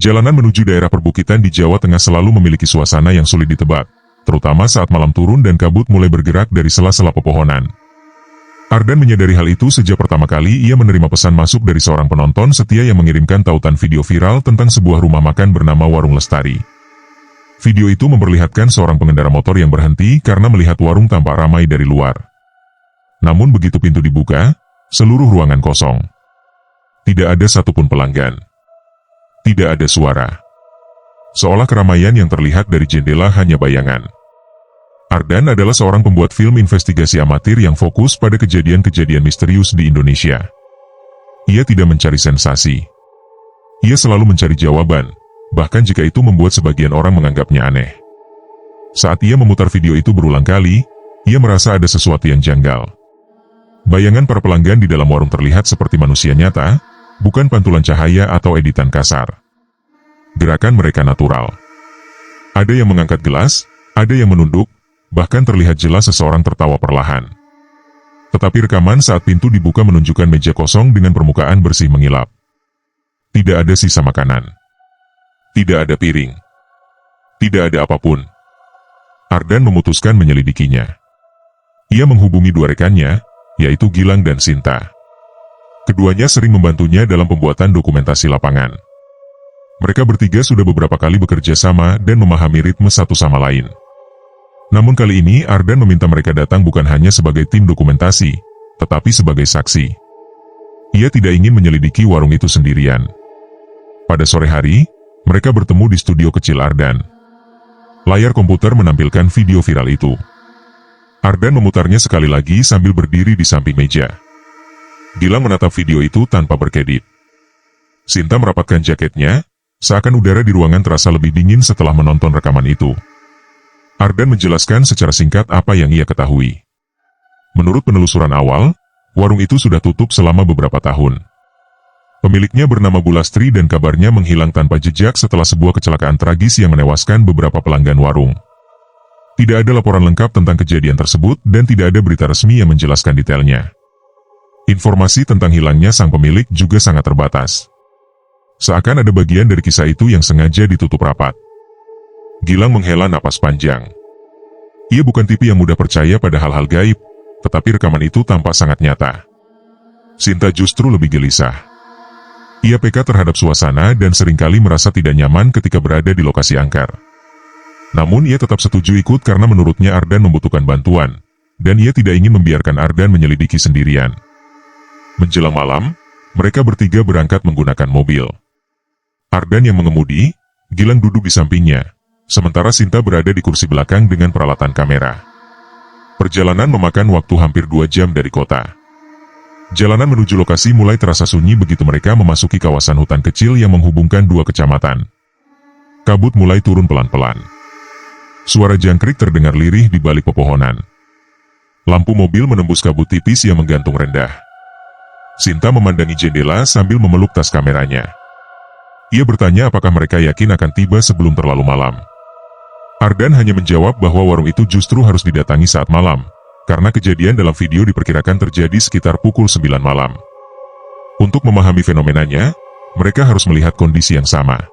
Jalanan menuju daerah perbukitan di Jawa Tengah selalu memiliki suasana yang sulit ditebak, terutama saat malam turun dan kabut mulai bergerak dari sela-sela pepohonan. Ardan menyadari hal itu sejak pertama kali ia menerima pesan masuk dari seorang penonton setia yang mengirimkan tautan video viral tentang sebuah rumah makan bernama Warung Lestari. Video itu memperlihatkan seorang pengendara motor yang berhenti karena melihat warung tampak ramai dari luar. Namun begitu pintu dibuka, seluruh ruangan kosong. Tidak ada satupun pelanggan. Tidak ada suara. Seolah keramaian yang terlihat dari jendela hanya bayangan. Ardan adalah seorang pembuat film investigasi amatir yang fokus pada kejadian-kejadian misterius di Indonesia. Ia tidak mencari sensasi. Ia selalu mencari jawaban, bahkan jika itu membuat sebagian orang menganggapnya aneh. Saat ia memutar video itu berulang kali, ia merasa ada sesuatu yang janggal. Bayangan para pelanggan di dalam warung terlihat seperti manusia nyata, bukan pantulan cahaya atau editan kasar. Gerakan mereka natural. Ada yang mengangkat gelas, ada yang menunduk, bahkan terlihat jelas seseorang tertawa perlahan. Tetapi rekaman saat pintu dibuka menunjukkan meja kosong dengan permukaan bersih mengilap. Tidak ada sisa makanan. Tidak ada piring. Tidak ada apapun. Ardan memutuskan menyelidikinya. Ia menghubungi dua rekannya, yaitu Gilang dan Sinta. Keduanya sering membantunya dalam pembuatan dokumentasi lapangan. Mereka bertiga sudah beberapa kali bekerja sama dan memahami ritme satu sama lain. Namun kali ini Ardan meminta mereka datang bukan hanya sebagai tim dokumentasi, tetapi sebagai saksi. Ia tidak ingin menyelidiki warung itu sendirian. Pada sore hari, mereka bertemu di studio kecil Ardan. Layar komputer menampilkan video viral itu. Ardan memutarnya sekali lagi sambil berdiri di samping meja. Gilang menatap video itu tanpa berkedip. Sinta merapatkan jaketnya, seakan udara di ruangan terasa lebih dingin setelah menonton rekaman itu. Ardan menjelaskan secara singkat apa yang ia ketahui. Menurut penelusuran awal, warung itu sudah tutup selama beberapa tahun. Pemiliknya bernama Bulastri dan kabarnya menghilang tanpa jejak setelah sebuah kecelakaan tragis yang menewaskan beberapa pelanggan warung. Tidak ada laporan lengkap tentang kejadian tersebut dan tidak ada berita resmi yang menjelaskan detailnya. Informasi tentang hilangnya sang pemilik juga sangat terbatas. Seakan ada bagian dari kisah itu yang sengaja ditutup rapat. Gilang menghela napas panjang. Ia bukan tipe yang mudah percaya pada hal-hal gaib, tetapi rekaman itu tampak sangat nyata. Sinta justru lebih gelisah. Ia peka terhadap suasana dan seringkali merasa tidak nyaman ketika berada di lokasi angker. Namun ia tetap setuju ikut karena menurutnya Ardan membutuhkan bantuan, dan ia tidak ingin membiarkan Ardan menyelidiki sendirian. Menjelang malam, mereka bertiga berangkat menggunakan mobil. Ardan yang mengemudi, Gilang duduk di sampingnya, sementara Sinta berada di kursi belakang dengan peralatan kamera. Perjalanan memakan waktu hampir 2 jam dari kota. Jalanan menuju lokasi mulai terasa sunyi begitu mereka memasuki kawasan hutan kecil yang menghubungkan 2 kecamatan. Kabut mulai turun pelan-pelan. Suara jangkrik terdengar lirih di balik pepohonan. Lampu mobil menembus kabut tipis yang menggantung rendah. Sinta memandangi jendela sambil memeluk tas kameranya. Ia bertanya apakah mereka yakin akan tiba sebelum terlalu malam. Ardan hanya menjawab bahwa warung itu justru harus didatangi saat malam, karena kejadian dalam video diperkirakan terjadi sekitar pukul 9 malam. Untuk memahami fenomenanya, mereka harus melihat kondisi yang sama.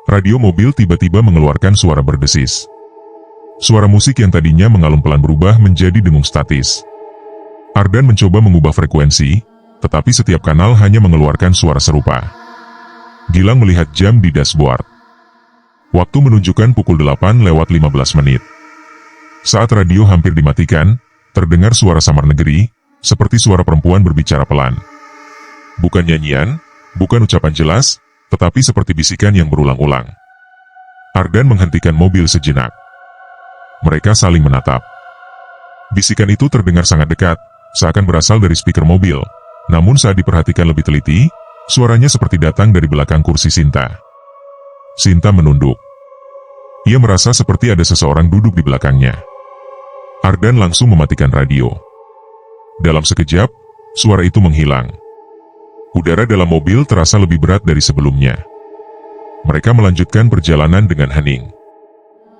Radio mobil tiba-tiba mengeluarkan suara berdesis. Suara musik yang tadinya mengalun pelan berubah menjadi dengung statis. Ardan mencoba mengubah frekuensi, tetapi setiap kanal hanya mengeluarkan suara serupa. Gilang melihat jam di dashboard. Waktu menunjukkan pukul 8:15 menit. Saat radio hampir dimatikan, terdengar suara samar negeri, seperti suara perempuan berbicara pelan. Bukan nyanyian, bukan ucapan jelas, tetapi seperti bisikan yang berulang-ulang. Ardan menghentikan mobil sejenak. Mereka saling menatap. Bisikan itu terdengar sangat dekat, seakan berasal dari speaker mobil. Namun saat diperhatikan lebih teliti, suaranya seperti datang dari belakang kursi Sinta. Sinta menunduk. Ia merasa seperti ada seseorang duduk di belakangnya. Ardan langsung mematikan radio. Dalam sekejap, suara itu menghilang. Udara dalam mobil terasa lebih berat dari sebelumnya. Mereka melanjutkan perjalanan dengan hening.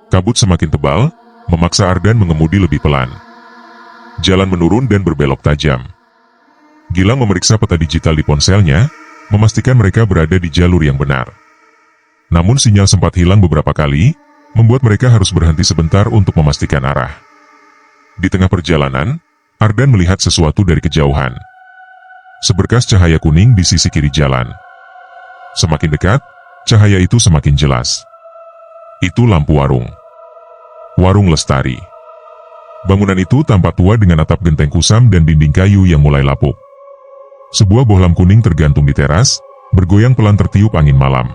Kabut semakin tebal, memaksa Ardan mengemudi lebih pelan. Jalan menurun dan berbelok tajam. Gilang memeriksa peta digital di ponselnya, memastikan mereka berada di jalur yang benar. Namun sinyal sempat hilang beberapa kali, membuat mereka harus berhenti sebentar untuk memastikan arah. Di tengah perjalanan, Ardan melihat sesuatu dari kejauhan. Seberkas cahaya kuning di sisi kiri jalan. Semakin dekat, cahaya itu semakin jelas. Itu lampu warung. Warung Lestari. Bangunan itu tampak tua dengan atap genteng kusam dan dinding kayu yang mulai lapuk. Sebuah bohlam kuning tergantung di teras, bergoyang pelan tertiup angin malam.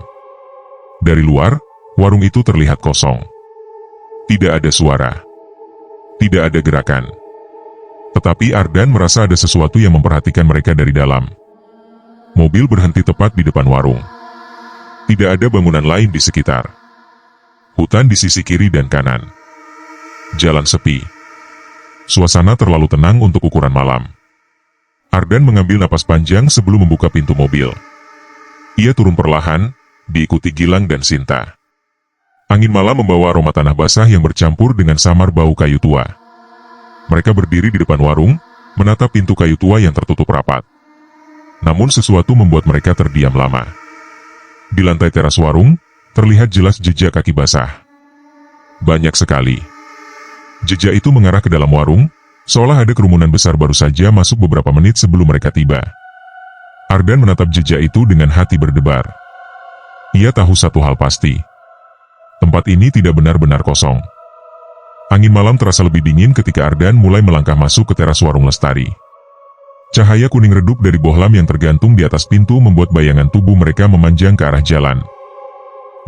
Dari luar, warung itu terlihat kosong. Tidak ada suara. Tidak ada gerakan. Tetapi Ardan merasa ada sesuatu yang memperhatikan mereka dari dalam. Mobil berhenti tepat di depan warung. Tidak ada bangunan lain di sekitar. Hutan di sisi kiri dan kanan. Jalan sepi. Suasana terlalu tenang untuk ukuran malam. Ardan mengambil napas panjang sebelum membuka pintu mobil. Ia turun perlahan, diikuti Gilang dan Sinta. Angin malam membawa aroma tanah basah yang bercampur dengan samar bau kayu tua. Mereka berdiri di depan warung, menatap pintu kayu tua yang tertutup rapat. Namun sesuatu membuat mereka terdiam lama. Di lantai teras warung, terlihat jelas jejak kaki basah. Banyak sekali. Jejak itu mengarah ke dalam warung, seolah ada kerumunan besar baru saja masuk beberapa menit sebelum mereka tiba. Ardan menatap jejak itu dengan hati berdebar. Ia tahu satu hal pasti. Tempat ini tidak benar-benar kosong. Angin malam terasa lebih dingin ketika Ardan mulai melangkah masuk ke teras warung Lestari. Cahaya kuning redup dari bohlam yang tergantung di atas pintu membuat bayangan tubuh mereka memanjang ke arah jalan.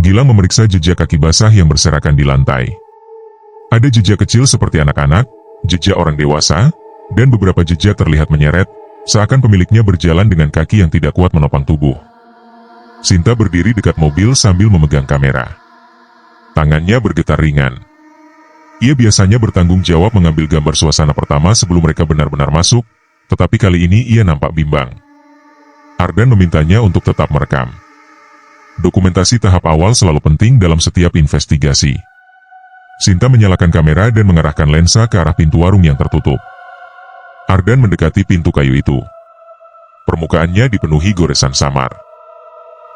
Gilang memeriksa jejak kaki basah yang berserakan di lantai. Ada jejak kecil seperti anak-anak, jejak orang dewasa, dan beberapa jejak terlihat menyeret, seakan pemiliknya berjalan dengan kaki yang tidak kuat menopang tubuh. Sinta berdiri dekat mobil sambil memegang kamera. Tangannya bergetar ringan. Ia biasanya bertanggung jawab mengambil gambar suasana pertama sebelum mereka benar-benar masuk, tetapi kali ini ia nampak bimbang. Ardan memintanya untuk tetap merekam. Dokumentasi tahap awal selalu penting dalam setiap investigasi. Sinta menyalakan kamera dan mengarahkan lensa ke arah pintu warung yang tertutup. Ardan mendekati pintu kayu itu. Permukaannya dipenuhi goresan samar.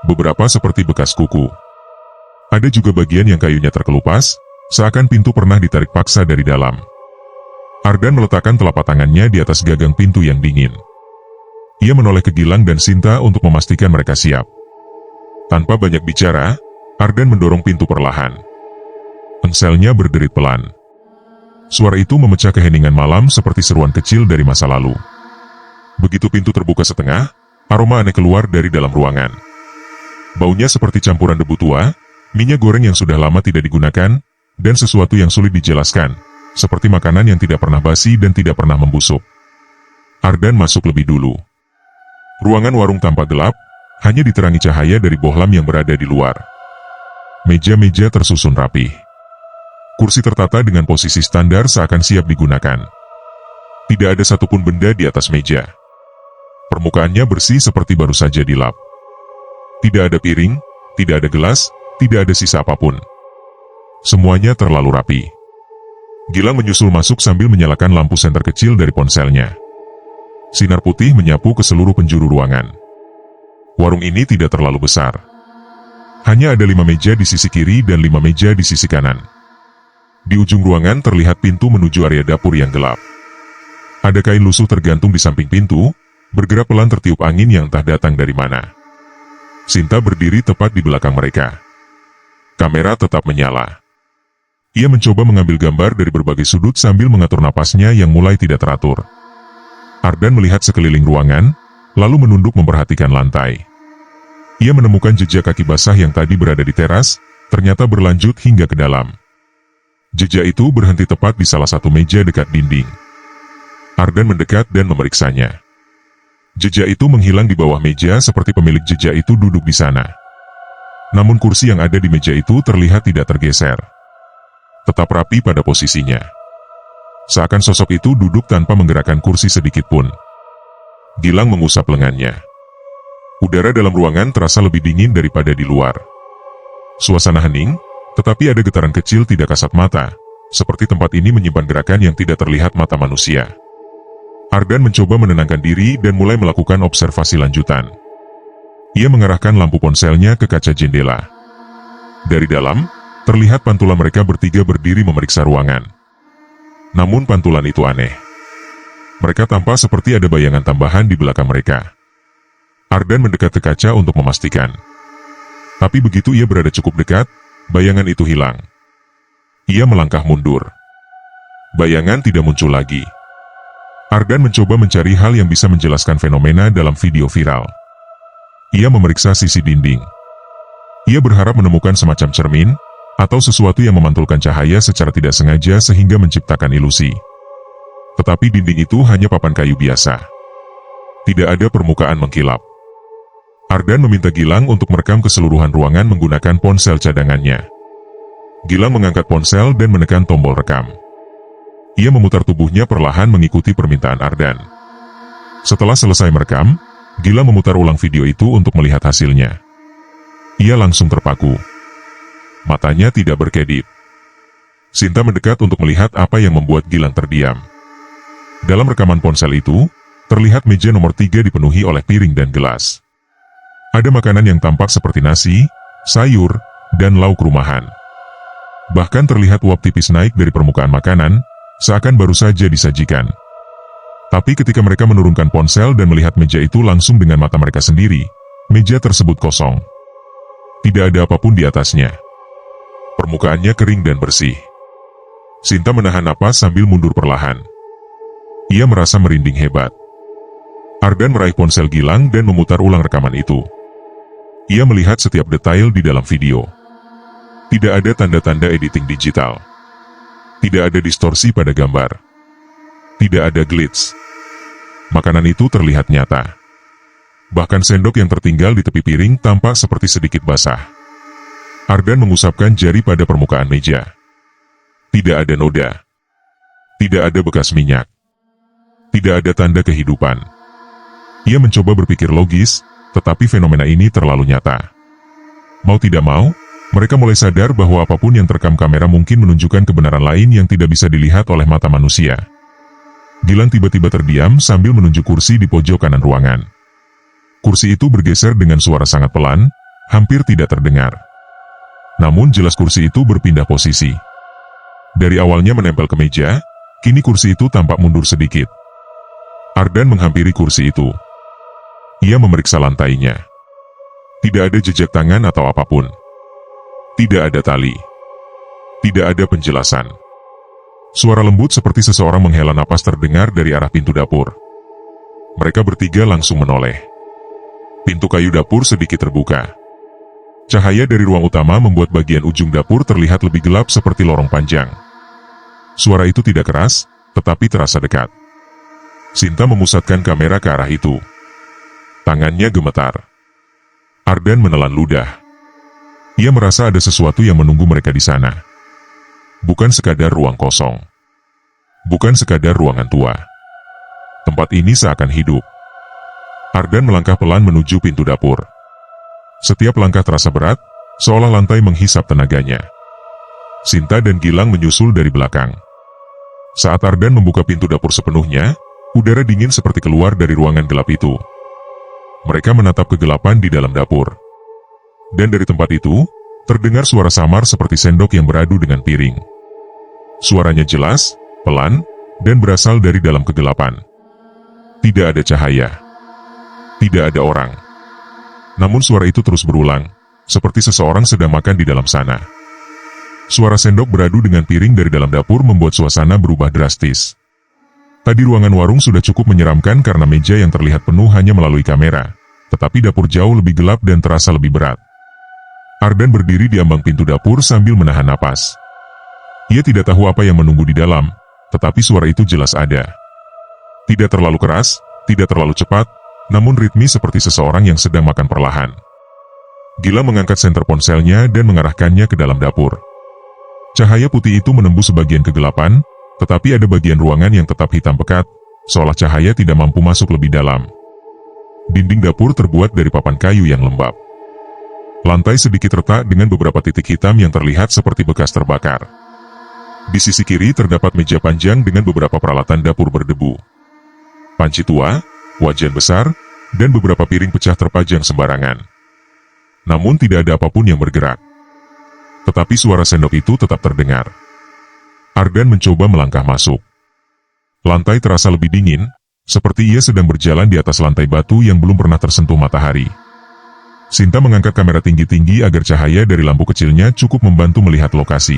Beberapa seperti bekas kuku. Ada juga bagian yang kayunya terkelupas, seakan pintu pernah ditarik paksa dari dalam. Ardan meletakkan telapak tangannya di atas gagang pintu yang dingin. Ia menoleh ke Gilang dan Sinta untuk memastikan mereka siap. Tanpa banyak bicara, Ardan mendorong pintu perlahan. Engselnya berderit pelan. Suara itu memecah keheningan malam seperti seruan kecil dari masa lalu. Begitu pintu terbuka setengah, aroma aneh keluar dari dalam ruangan. Baunya seperti campuran debu tua, minyak goreng yang sudah lama tidak digunakan, dan sesuatu yang sulit dijelaskan, seperti makanan yang tidak pernah basi dan tidak pernah membusuk. Ardan masuk lebih dulu. Ruangan warung tampak gelap, hanya diterangi cahaya dari bohlam yang berada di luar. Meja-meja tersusun rapih. Kursi tertata dengan posisi standar seakan siap digunakan. Tidak ada satupun benda di atas meja. Permukaannya bersih seperti baru saja dilap. Tidak ada piring, tidak ada gelas, tidak ada sisa apapun. Semuanya terlalu rapi. Gilang menyusul masuk sambil menyalakan lampu senter kecil dari ponselnya. Sinar putih menyapu ke seluruh penjuru ruangan. Warung ini tidak terlalu besar. Hanya ada 5 meja di sisi kiri dan 5 meja di sisi kanan. Di ujung ruangan terlihat pintu menuju area dapur yang gelap. Ada kain lusuh tergantung di samping pintu, bergerak pelan tertiup angin yang entah datang dari mana. Sinta berdiri tepat di belakang mereka. Kamera tetap menyala. Ia mencoba mengambil gambar dari berbagai sudut sambil mengatur napasnya yang mulai tidak teratur. Ardan melihat sekeliling ruangan, lalu menunduk memperhatikan lantai. Ia menemukan jejak kaki basah yang tadi berada di teras, ternyata berlanjut hingga ke dalam. Jejak itu berhenti tepat di salah satu meja dekat dinding. Ardan mendekat dan memeriksanya. Jejak itu menghilang di bawah meja seperti pemilik jejak itu duduk di sana. Namun kursi yang ada di meja itu terlihat tidak tergeser. Tetap rapi pada posisinya. Seakan sosok itu duduk tanpa menggerakkan kursi sedikit pun. Gilang mengusap lengannya. Udara dalam ruangan terasa lebih dingin daripada di luar. Suasana hening, tetapi ada getaran kecil tidak kasat mata, seperti tempat ini menyimpan gerakan yang tidak terlihat mata manusia. Ardan mencoba menenangkan diri dan mulai melakukan observasi lanjutan. Ia mengarahkan lampu ponselnya ke kaca jendela. Dari dalam, terlihat pantulan mereka bertiga berdiri memeriksa ruangan. Namun pantulan itu aneh. Mereka tampak seperti ada bayangan tambahan di belakang mereka. Ardan mendekat ke kaca untuk memastikan. Tapi begitu ia berada cukup dekat, bayangan itu hilang. Ia melangkah mundur. Bayangan tidak muncul lagi. Ardan mencoba mencari hal yang bisa menjelaskan fenomena dalam video viral. Ia memeriksa sisi dinding. Ia berharap menemukan semacam cermin, atau sesuatu yang memantulkan cahaya secara tidak sengaja sehingga menciptakan ilusi. Tetapi dinding itu hanya papan kayu biasa. Tidak ada permukaan mengkilap. Ardan meminta Gilang untuk merekam keseluruhan ruangan menggunakan ponsel cadangannya. Gilang mengangkat ponsel dan menekan tombol rekam. Ia memutar tubuhnya perlahan mengikuti permintaan Ardan. Setelah selesai merekam, Gilang memutar ulang video itu untuk melihat hasilnya. Ia langsung terpaku. Matanya tidak berkedip. Sinta mendekat untuk melihat apa yang membuat Gilang terdiam. Dalam rekaman ponsel itu, terlihat meja nomor 3 dipenuhi oleh piring dan gelas. Ada makanan yang tampak seperti nasi, sayur, dan lauk rumahan. Bahkan terlihat uap tipis naik dari permukaan makanan, seakan baru saja disajikan. Tapi ketika mereka menurunkan ponsel dan melihat meja itu langsung dengan mata mereka sendiri, meja tersebut kosong. Tidak ada apapun di atasnya. Permukaannya kering dan bersih. Sinta menahan napas sambil mundur perlahan. Ia merasa merinding hebat. Ardan meraih ponsel Gilang dan memutar ulang rekaman itu. Ia melihat setiap detail di dalam video. Tidak ada tanda-tanda editing digital. Tidak ada distorsi pada gambar. Tidak ada glitch. Makanan itu terlihat nyata. Bahkan sendok yang tertinggal di tepi piring tampak seperti sedikit basah. Ardan mengusapkan jari pada permukaan meja. Tidak ada noda. Tidak ada bekas minyak. Tidak ada tanda kehidupan. Ia mencoba berpikir logis, tetapi fenomena ini terlalu nyata. Mau tidak mau, mereka mulai sadar bahwa apapun yang terekam kamera mungkin menunjukkan kebenaran lain yang tidak bisa dilihat oleh mata manusia. Gilang tiba-tiba terdiam sambil menunjuk kursi di pojok kanan ruangan. Kursi itu bergeser dengan suara sangat pelan, hampir tidak terdengar. Namun jelas kursi itu berpindah posisi. Dari awalnya menempel ke meja, kini kursi itu tampak mundur sedikit. Ardan menghampiri kursi itu. Ia memeriksa lantainya. Tidak ada jejak tangan atau apapun. Tidak ada tali. Tidak ada penjelasan. Suara lembut seperti seseorang menghela napas terdengar dari arah pintu dapur. Mereka bertiga langsung menoleh. Pintu kayu dapur sedikit terbuka. Cahaya dari ruang utama membuat bagian ujung dapur terlihat lebih gelap seperti lorong panjang. Suara itu tidak keras, tetapi terasa dekat. Sinta memusatkan kamera ke arah itu. Tangannya gemetar. Ardan menelan ludah. Ia merasa ada sesuatu yang menunggu mereka di sana. Bukan sekadar ruang kosong. Bukan sekadar ruangan tua. Tempat ini seakan hidup. Ardan melangkah pelan menuju pintu dapur. Setiap langkah terasa berat, seolah lantai menghisap tenaganya. Sinta dan Gilang menyusul dari belakang. Saat Ardan membuka pintu dapur sepenuhnya, udara dingin seperti keluar dari ruangan gelap itu. Mereka menatap kegelapan di dalam dapur. Dan dari tempat itu, terdengar suara samar seperti sendok yang beradu dengan piring. Suaranya jelas, pelan, dan berasal dari dalam kegelapan. Tidak ada cahaya. Tidak ada orang. Namun suara itu terus berulang, seperti seseorang sedang makan di dalam sana. Suara sendok beradu dengan piring dari dalam dapur membuat suasana berubah drastis. Tadi ruangan warung sudah cukup menyeramkan karena meja yang terlihat penuh hanya melalui kamera, tetapi dapur jauh lebih gelap dan terasa lebih berat. Ardan berdiri di ambang pintu dapur sambil menahan napas. Ia tidak tahu apa yang menunggu di dalam, tetapi suara itu jelas ada. Tidak terlalu keras, tidak terlalu cepat, namun ritmis seperti seseorang yang sedang makan perlahan. Gilang mengangkat senter ponselnya dan mengarahkannya ke dalam dapur. Cahaya putih itu menembus sebagian kegelapan, tetapi ada bagian ruangan yang tetap hitam pekat, seolah cahaya tidak mampu masuk lebih dalam. Dinding dapur terbuat dari papan kayu yang lembab. Lantai sedikit retak dengan beberapa titik hitam yang terlihat seperti bekas terbakar. Di sisi kiri terdapat meja panjang dengan beberapa peralatan dapur berdebu. Panci tua, wajan besar, dan beberapa piring pecah terpajang sembarangan. Namun tidak ada apapun yang bergerak. Tetapi suara sendok itu tetap terdengar. Ardan mencoba melangkah masuk. Lantai terasa lebih dingin, seperti ia sedang berjalan di atas lantai batu yang belum pernah tersentuh matahari. Sinta mengangkat kamera tinggi-tinggi agar cahaya dari lampu kecilnya cukup membantu melihat lokasi.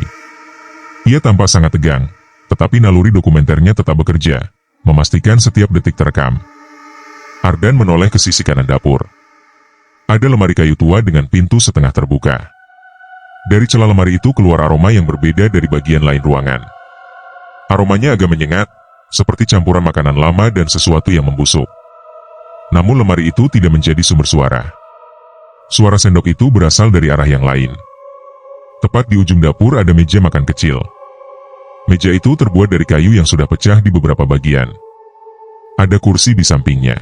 Ia tampak sangat tegang, tetapi naluri dokumenternya tetap bekerja, memastikan setiap detik terekam. Ardan menoleh ke sisi kanan dapur. Ada lemari kayu tua dengan pintu setengah terbuka. Dari celah lemari itu keluar aroma yang berbeda dari bagian lain ruangan. Aromanya agak menyengat, seperti campuran makanan lama dan sesuatu yang membusuk. Namun lemari itu tidak menjadi sumber suara. Suara sendok itu berasal dari arah yang lain. Tepat di ujung dapur ada meja makan kecil. Meja itu terbuat dari kayu yang sudah pecah di beberapa bagian. Ada kursi di sampingnya.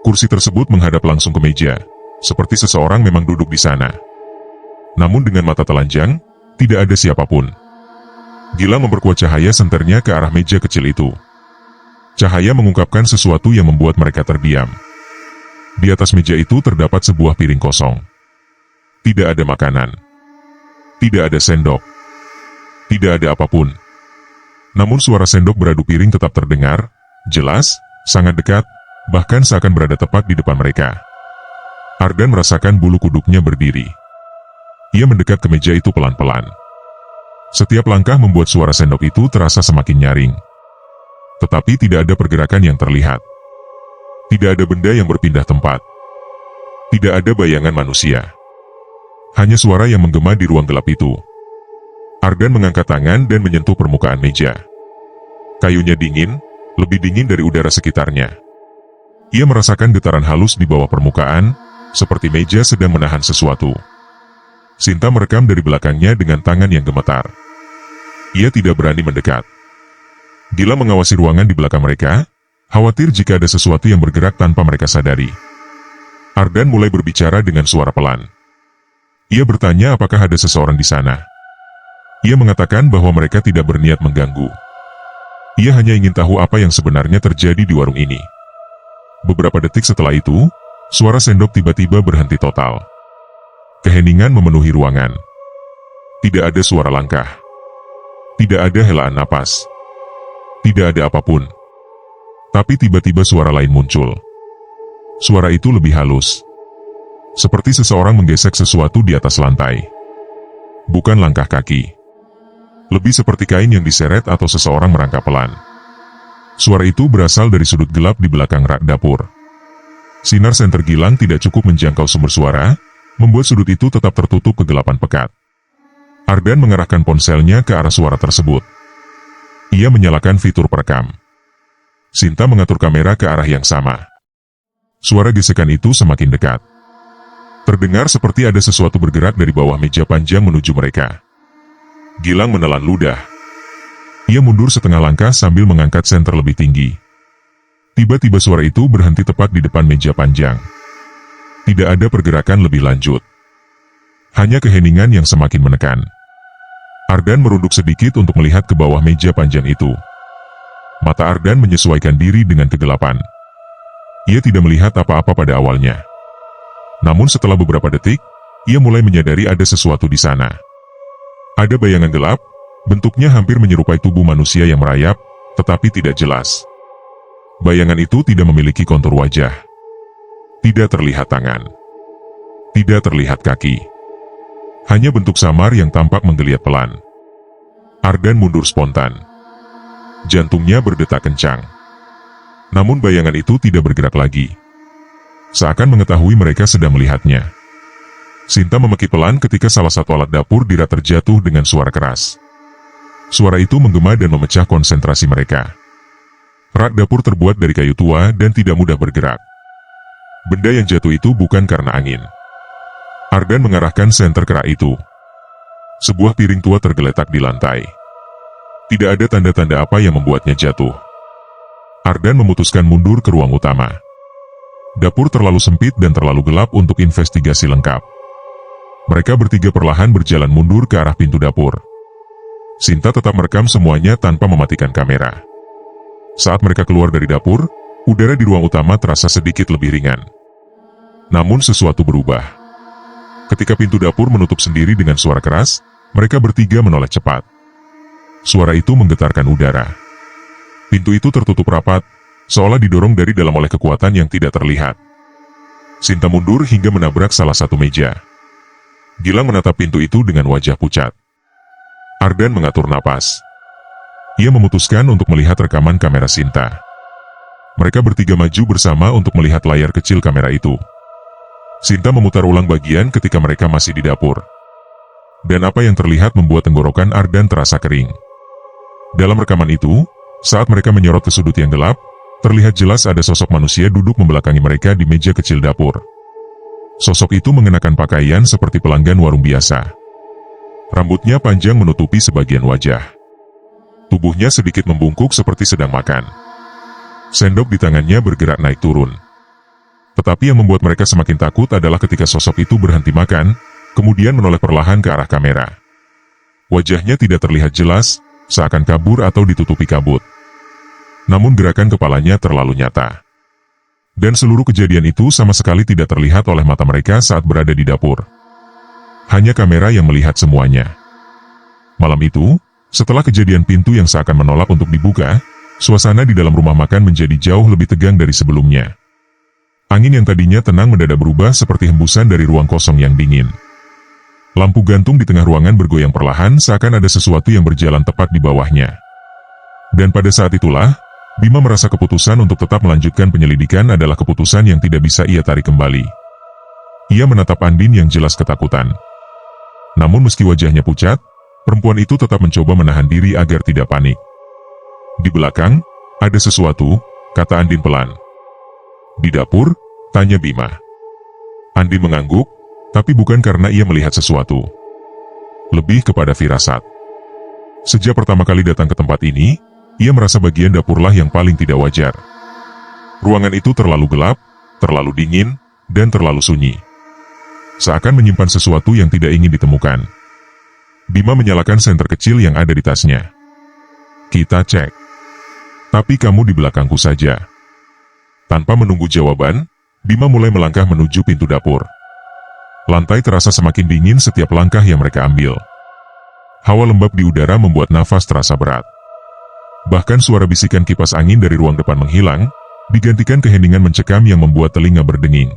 Kursi tersebut menghadap langsung ke meja, seperti seseorang memang duduk di sana. Namun dengan mata telanjang, tidak ada siapapun. Gilang memperkuat cahaya senternya ke arah meja kecil itu. Cahaya mengungkapkan sesuatu yang membuat mereka terdiam. Di atas meja itu terdapat sebuah piring kosong. Tidak ada makanan. Tidak ada sendok. Tidak ada apapun. Namun suara sendok beradu piring tetap terdengar, jelas, sangat dekat, bahkan seakan berada tepat di depan mereka. Ardan merasakan bulu kuduknya berdiri. Ia mendekat ke meja itu pelan-pelan. Setiap langkah membuat suara sendok itu terasa semakin nyaring. Tetapi tidak ada pergerakan yang terlihat. Tidak ada benda yang berpindah tempat. Tidak ada bayangan manusia. Hanya suara yang menggema di ruang gelap itu. Ardan mengangkat tangan dan menyentuh permukaan meja. Kayunya dingin, lebih dingin dari udara sekitarnya. Ia merasakan getaran halus di bawah permukaan, seperti meja sedang menahan sesuatu. Sinta merekam dari belakangnya dengan tangan yang gemetar. Ia tidak berani mendekat. Gilang mengawasi ruangan di belakang mereka, khawatir jika ada sesuatu yang bergerak tanpa mereka sadari. Ardan mulai berbicara dengan suara pelan. Ia bertanya apakah ada seseorang di sana. Ia mengatakan bahwa mereka tidak berniat mengganggu. Ia hanya ingin tahu apa yang sebenarnya terjadi di warung ini. Beberapa detik setelah itu, suara sendok tiba-tiba berhenti total. Keheningan memenuhi ruangan. Tidak ada suara langkah. Tidak ada helaan napas. Tidak ada apapun. Tapi tiba-tiba suara lain muncul. Suara itu lebih halus. Seperti seseorang menggesek sesuatu di atas lantai. Bukan langkah kaki. Lebih seperti kain yang diseret atau seseorang merangkak pelan. Suara itu berasal dari sudut gelap di belakang rak dapur. Sinar senter Gilang tidak cukup menjangkau sumber suara, membuat sudut itu tetap tertutup kegelapan pekat. Ardan mengarahkan ponselnya ke arah suara tersebut. Ia menyalakan fitur perekam. Sinta mengatur kamera ke arah yang sama. Suara gesekan itu semakin dekat. Terdengar seperti ada sesuatu bergerak dari bawah meja panjang menuju mereka. Gilang menelan ludah. Ia mundur setengah langkah sambil mengangkat senter lebih tinggi. Tiba-tiba suara itu berhenti tepat di depan meja panjang. Tidak ada pergerakan lebih lanjut. Hanya keheningan yang semakin menekan. Ardan merunduk sedikit untuk melihat ke bawah meja panjang itu. Mata Ardan menyesuaikan diri dengan kegelapan. Ia tidak melihat apa-apa pada awalnya. Namun setelah beberapa detik, ia mulai menyadari ada sesuatu di sana. Ada bayangan gelap, bentuknya hampir menyerupai tubuh manusia yang merayap, tetapi tidak jelas. Bayangan itu tidak memiliki kontur wajah. Tidak terlihat tangan. Tidak terlihat kaki. Hanya bentuk samar yang tampak menggeliat pelan. Ardan mundur spontan. Jantungnya berdetak kencang. Namun bayangan itu tidak bergerak lagi. Seakan mengetahui mereka sedang melihatnya. Sinta memekik pelan ketika salah satu alat dapur di rak terjatuh dengan suara keras. Suara itu menggema dan memecah konsentrasi mereka. Rak dapur terbuat dari kayu tua dan tidak mudah bergerak. Benda yang jatuh itu bukan karena angin. Ardan mengarahkan senter ke rak itu. Sebuah piring tua tergeletak di lantai. Tidak ada tanda-tanda apa yang membuatnya jatuh. Ardan memutuskan mundur ke ruang utama. Dapur terlalu sempit dan terlalu gelap untuk investigasi lengkap. Mereka bertiga perlahan berjalan mundur ke arah pintu dapur. Sinta tetap merekam semuanya tanpa mematikan kamera. Saat mereka keluar dari dapur, udara di ruang utama terasa sedikit lebih ringan. Namun sesuatu berubah. Ketika pintu dapur menutup sendiri dengan suara keras, Mereka bertiga menoleh cepat. Suara itu menggetarkan udara. Pintu itu tertutup rapat, seolah didorong dari dalam oleh kekuatan yang tidak terlihat. Sinta mundur hingga menabrak salah satu meja. Gilang menatap pintu itu dengan wajah pucat. Ardan mengatur napas. Ia memutuskan untuk melihat rekaman kamera Sinta. Mereka bertiga maju bersama untuk melihat layar kecil kamera itu. Sinta memutar ulang bagian ketika mereka masih di dapur. Dan apa yang terlihat membuat tenggorokan Ardan terasa kering. Dalam rekaman itu, saat mereka menyorot ke sudut yang gelap, terlihat jelas ada sosok manusia duduk membelakangi mereka di meja kecil dapur. Sosok itu mengenakan pakaian seperti pelanggan warung biasa. Rambutnya panjang menutupi sebagian wajah. Tubuhnya sedikit membungkuk seperti sedang makan. Sendok di tangannya bergerak naik turun. Tetapi yang membuat mereka semakin takut adalah ketika sosok itu berhenti makan, kemudian menoleh perlahan ke arah kamera. Wajahnya tidak terlihat jelas, seakan kabur atau ditutupi kabut. Namun gerakan kepalanya terlalu nyata. Dan seluruh kejadian itu sama sekali tidak terlihat oleh mata mereka saat berada di dapur. Hanya kamera yang melihat semuanya. Malam itu, setelah kejadian pintu yang seakan menolak untuk dibuka, suasana di dalam rumah makan menjadi jauh lebih tegang dari sebelumnya. Angin yang tadinya tenang mendadak berubah seperti hembusan dari ruang kosong yang dingin. Lampu gantung di tengah ruangan bergoyang perlahan seakan ada sesuatu yang berjalan tepat di bawahnya. Dan pada saat itulah, Bima merasa keputusan untuk tetap melanjutkan penyelidikan adalah keputusan yang tidak bisa ia tarik kembali. Ia menatap Andin yang jelas ketakutan. Namun meski wajahnya pucat, perempuan itu tetap mencoba menahan diri agar tidak panik. Di belakang, ada sesuatu, kata Andin pelan. Di dapur, tanya Bima. Andin mengangguk, tapi bukan karena ia melihat sesuatu. Lebih kepada firasat. Sejak pertama kali datang ke tempat ini, ia merasa bagian dapurlah yang paling tidak wajar. Ruangan itu terlalu gelap, terlalu dingin, dan terlalu sunyi. Seakan menyimpan sesuatu yang tidak ingin ditemukan. Bima menyalakan senter kecil yang ada di tasnya. Kita cek. Tapi kamu di belakangku saja. Tanpa menunggu jawaban, Bima mulai melangkah menuju pintu dapur. Lantai terasa semakin dingin setiap langkah yang mereka ambil. Hawa lembab di udara membuat nafas terasa berat. Bahkan suara bisikan kipas angin dari ruang depan menghilang, digantikan keheningan mencekam yang membuat telinga berdenging.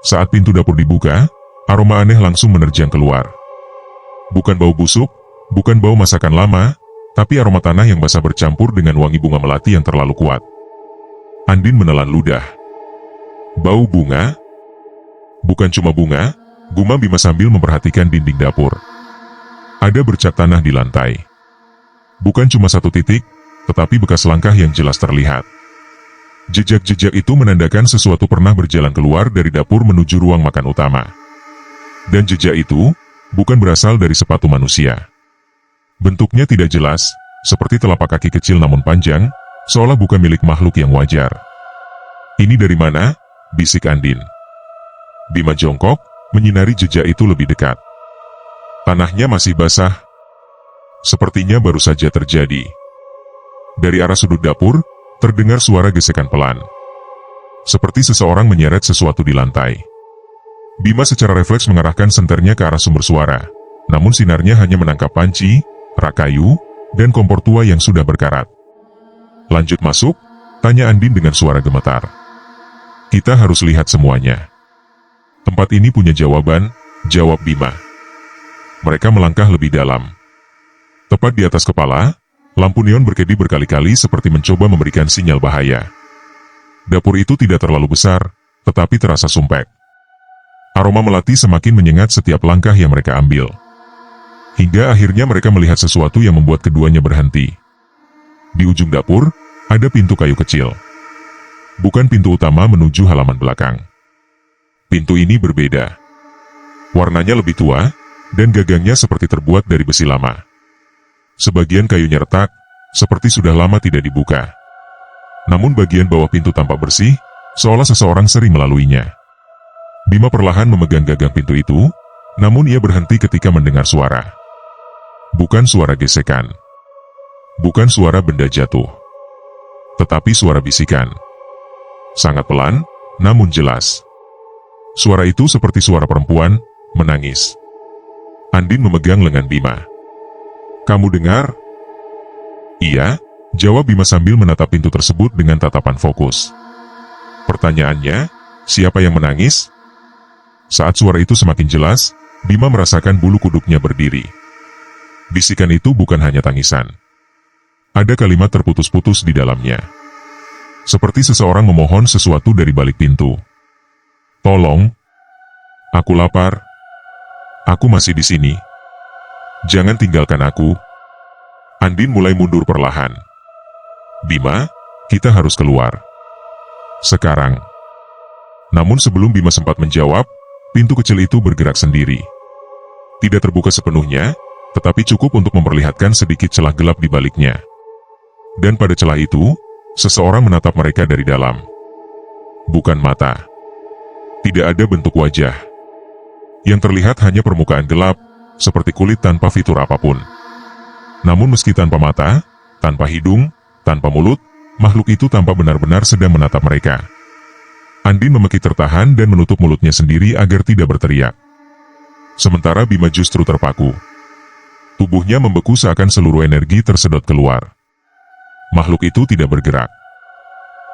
Saat pintu dapur dibuka, aroma aneh langsung menerjang keluar. Bukan bau busuk, bukan bau masakan lama, tapi aroma tanah yang basah bercampur dengan wangi bunga melati yang terlalu kuat. Andin menelan ludah. Bau bunga? Bukan cuma bunga, gumam Bima sambil memperhatikan dinding dapur. Ada bercak tanah di lantai. Bukan cuma satu titik, tetapi bekas langkah yang jelas terlihat. Jejak-jejak itu menandakan sesuatu pernah berjalan keluar dari dapur menuju ruang makan utama. Dan jejak itu bukan berasal dari sepatu manusia. Bentuknya tidak jelas, seperti telapak kaki kecil namun panjang, seolah bukan milik makhluk yang wajar. Ini dari mana? Bisik Andin. Bima jongkok, menyinari jejak itu lebih dekat. Tanahnya masih basah. Sepertinya baru saja terjadi. Dari arah sudut dapur, terdengar suara gesekan pelan. Seperti seseorang menyeret sesuatu di lantai. Bima secara refleks mengarahkan senternya ke arah sumber suara. Namun sinarnya hanya menangkap panci, rak kayu, dan kompor tua yang sudah berkarat. Lanjut masuk, tanya Andin dengan suara gemetar. Kita harus lihat semuanya. Tempat ini punya jawaban, jawab Bima. Mereka melangkah lebih dalam. Tepat di atas kepala, lampu neon berkedip berkali-kali seperti mencoba memberikan sinyal bahaya. Dapur itu tidak terlalu besar, tetapi terasa sumpek. Aroma melati semakin menyengat setiap langkah yang mereka ambil. Hingga akhirnya mereka melihat sesuatu yang membuat keduanya berhenti. Di ujung dapur, ada pintu kayu kecil. Bukan pintu utama menuju halaman belakang. Pintu ini berbeda. Warnanya lebih tua, dan gagangnya seperti terbuat dari besi lama. Sebagian kayunya retak, seperti sudah lama tidak dibuka. Namun bagian bawah pintu tampak bersih, seolah seseorang sering melaluinya. Bima perlahan memegang gagang pintu itu, namun ia berhenti ketika mendengar suara. Bukan suara gesekan. Bukan suara benda jatuh. Tetapi suara bisikan. Sangat pelan, namun jelas. Suara itu seperti suara perempuan, menangis. Andin memegang lengan Bima. "Kamu dengar?" "Iya," jawab Bima sambil menatap pintu tersebut dengan tatapan fokus. Pertanyaannya, siapa yang menangis? Saat suara itu semakin jelas, Bima merasakan bulu kuduknya berdiri. Bisikan itu bukan hanya tangisan. Ada kalimat terputus-putus di dalamnya. Seperti seseorang memohon sesuatu dari balik pintu. "Tolong, aku lapar. Aku masih di sini. Jangan tinggalkan aku." Andin mulai mundur perlahan. "Bima, kita harus keluar. Sekarang." Namun sebelum Bima sempat menjawab, pintu kecil itu bergerak sendiri. Tidak terbuka sepenuhnya, tetapi cukup untuk memperlihatkan sedikit celah gelap di baliknya. Dan pada celah itu, seseorang menatap mereka dari dalam. Bukan mata. Tidak ada bentuk wajah. Yang terlihat hanya permukaan gelap, seperti kulit tanpa fitur apapun. Namun meski tanpa mata, tanpa hidung, tanpa mulut, makhluk itu tampak benar-benar sedang menatap mereka. Andin memekik tertahan dan menutup mulutnya sendiri agar tidak berteriak. Sementara Bima justru terpaku. Tubuhnya membeku seakan seluruh energi tersedot keluar. Makhluk itu tidak bergerak.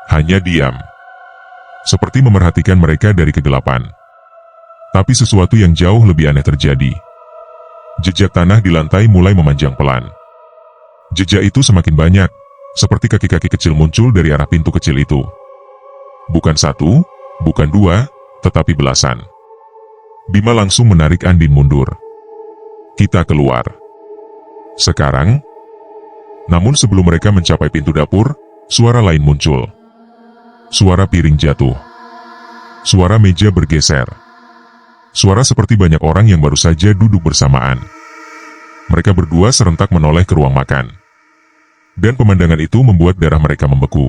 Hanya diam. Seperti memerhatikan mereka dari kegelapan. Tapi sesuatu yang jauh lebih aneh terjadi. Jejak tanah di lantai mulai memanjang pelan. Jejak itu semakin banyak, seperti kaki-kaki kecil muncul dari arah pintu kecil itu. Bukan satu, bukan dua, tetapi belasan. Bima langsung menarik Andin mundur. "Kita keluar. Sekarang." Namun sebelum mereka mencapai pintu dapur, suara lain muncul. Suara piring jatuh. Suara meja bergeser. Suara seperti banyak orang yang baru saja duduk bersamaan. Mereka berdua serentak menoleh ke ruang makan. Dan pemandangan itu membuat darah mereka membeku.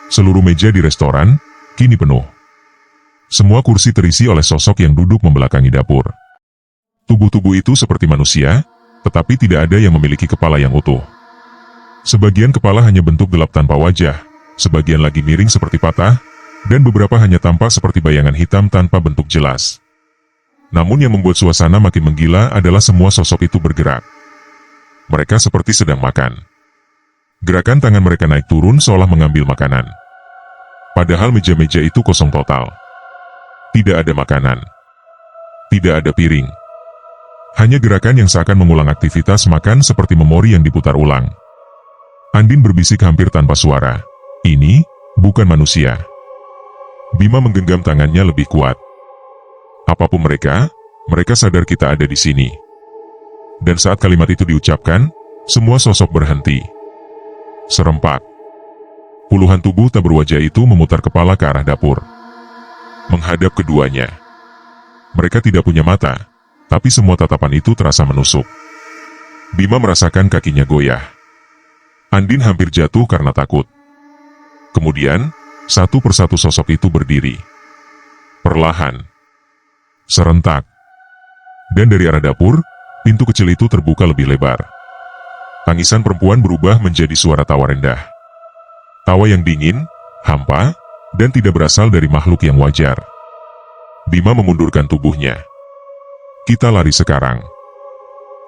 Seluruh meja di restoran kini penuh. Semua kursi terisi oleh sosok yang duduk membelakangi dapur. Tubuh-tubuh itu seperti manusia, tetapi tidak ada yang memiliki kepala yang utuh. Sebagian kepala hanya bentuk gelap tanpa wajah, sebagian lagi miring seperti patah, dan beberapa hanya tampak seperti bayangan hitam tanpa bentuk jelas. Namun yang membuat suasana makin menggila adalah semua sosok itu bergerak. Mereka seperti sedang makan. Gerakan tangan mereka naik turun seolah mengambil makanan. Padahal meja-meja itu kosong total. Tidak ada makanan. Tidak ada piring. Hanya gerakan yang seakan mengulang aktivitas makan seperti memori yang diputar ulang. Andin berbisik hampir tanpa suara. "Ini bukan manusia." Bima menggenggam tangannya lebih kuat. "Apapun mereka sadar kita ada di sini." Dan saat kalimat itu diucapkan, semua sosok berhenti. Serempak. Puluhan tubuh tak berwajah itu memutar kepala ke arah dapur. Menghadap keduanya. Mereka tidak punya mata, tapi semua tatapan itu terasa menusuk. Bima merasakan kakinya goyah. Andin hampir jatuh karena takut. Kemudian, satu persatu sosok itu berdiri. Perlahan. Serentak. Dan dari arah dapur, pintu kecil itu terbuka lebih lebar. Tangisan perempuan berubah menjadi suara tawa rendah. Tawa yang dingin, hampa, dan tidak berasal dari makhluk yang wajar. Bima memundurkan tubuhnya. "Kita lari sekarang."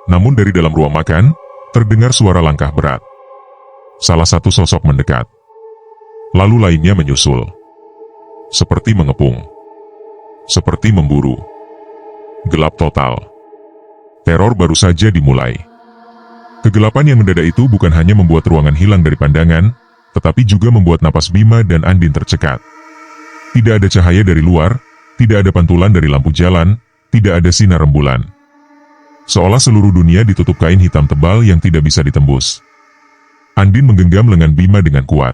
Namun dari dalam ruang makan, terdengar suara langkah berat. Salah satu sosok mendekat. Lalu lainnya menyusul. Seperti mengepung. Seperti memburu. Gelap total. Teror baru saja dimulai. Kegelapan yang mendadak itu bukan hanya membuat ruangan hilang dari pandangan, tetapi juga membuat napas Bima dan Andin tercekat. Tidak ada cahaya dari luar, tidak ada pantulan dari lampu jalan, tidak ada sinar rembulan. Seolah seluruh dunia ditutup kain hitam tebal yang tidak bisa ditembus. Andin menggenggam lengan Bima dengan kuat.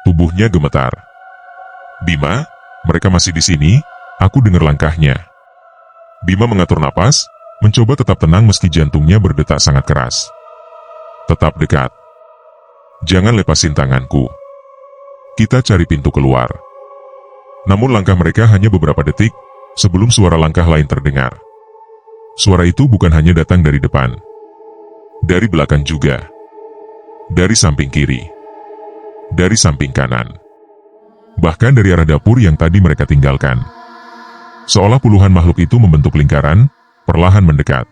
Tubuhnya gemetar. "Bima, mereka masih di sini, aku dengar langkahnya." Bima mengatur napas, mencoba tetap tenang meski jantungnya berdetak sangat keras. "Tetap dekat. Jangan lepasin tanganku. Kita cari pintu keluar." Namun langkah mereka hanya beberapa detik, sebelum suara langkah lain terdengar. Suara itu bukan hanya datang dari depan. Dari belakang juga. Dari samping kiri. Dari samping kanan. Bahkan dari arah dapur yang tadi mereka tinggalkan. Seolah puluhan makhluk itu membentuk lingkaran, perlahan mendekat.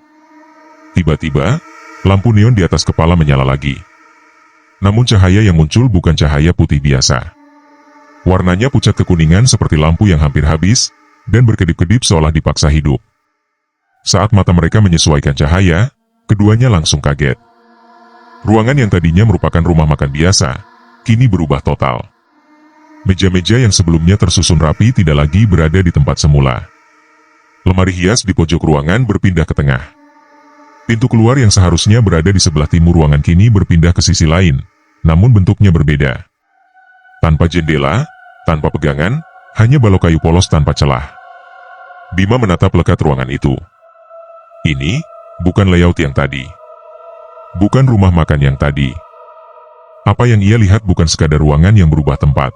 Tiba-tiba, lampu neon di atas kepala menyala lagi. Namun cahaya yang muncul bukan cahaya putih biasa. Warnanya pucat kekuningan seperti lampu yang hampir habis, dan berkedip-kedip seolah dipaksa hidup. Saat mata mereka menyesuaikan cahaya, keduanya langsung kaget. Ruangan yang tadinya merupakan rumah makan biasa, kini berubah total. Meja-meja yang sebelumnya tersusun rapi tidak lagi berada di tempat semula. Lemari hias di pojok ruangan berpindah ke tengah. Pintu keluar yang seharusnya berada di sebelah timur ruangan kini berpindah ke sisi lain, namun bentuknya berbeda. Tanpa jendela, tanpa pegangan, hanya balok kayu polos tanpa celah. Bima menatap lekat ruangan itu. Ini bukan layout yang tadi. Bukan rumah makan yang tadi. Apa yang ia lihat bukan sekadar ruangan yang berubah tempat.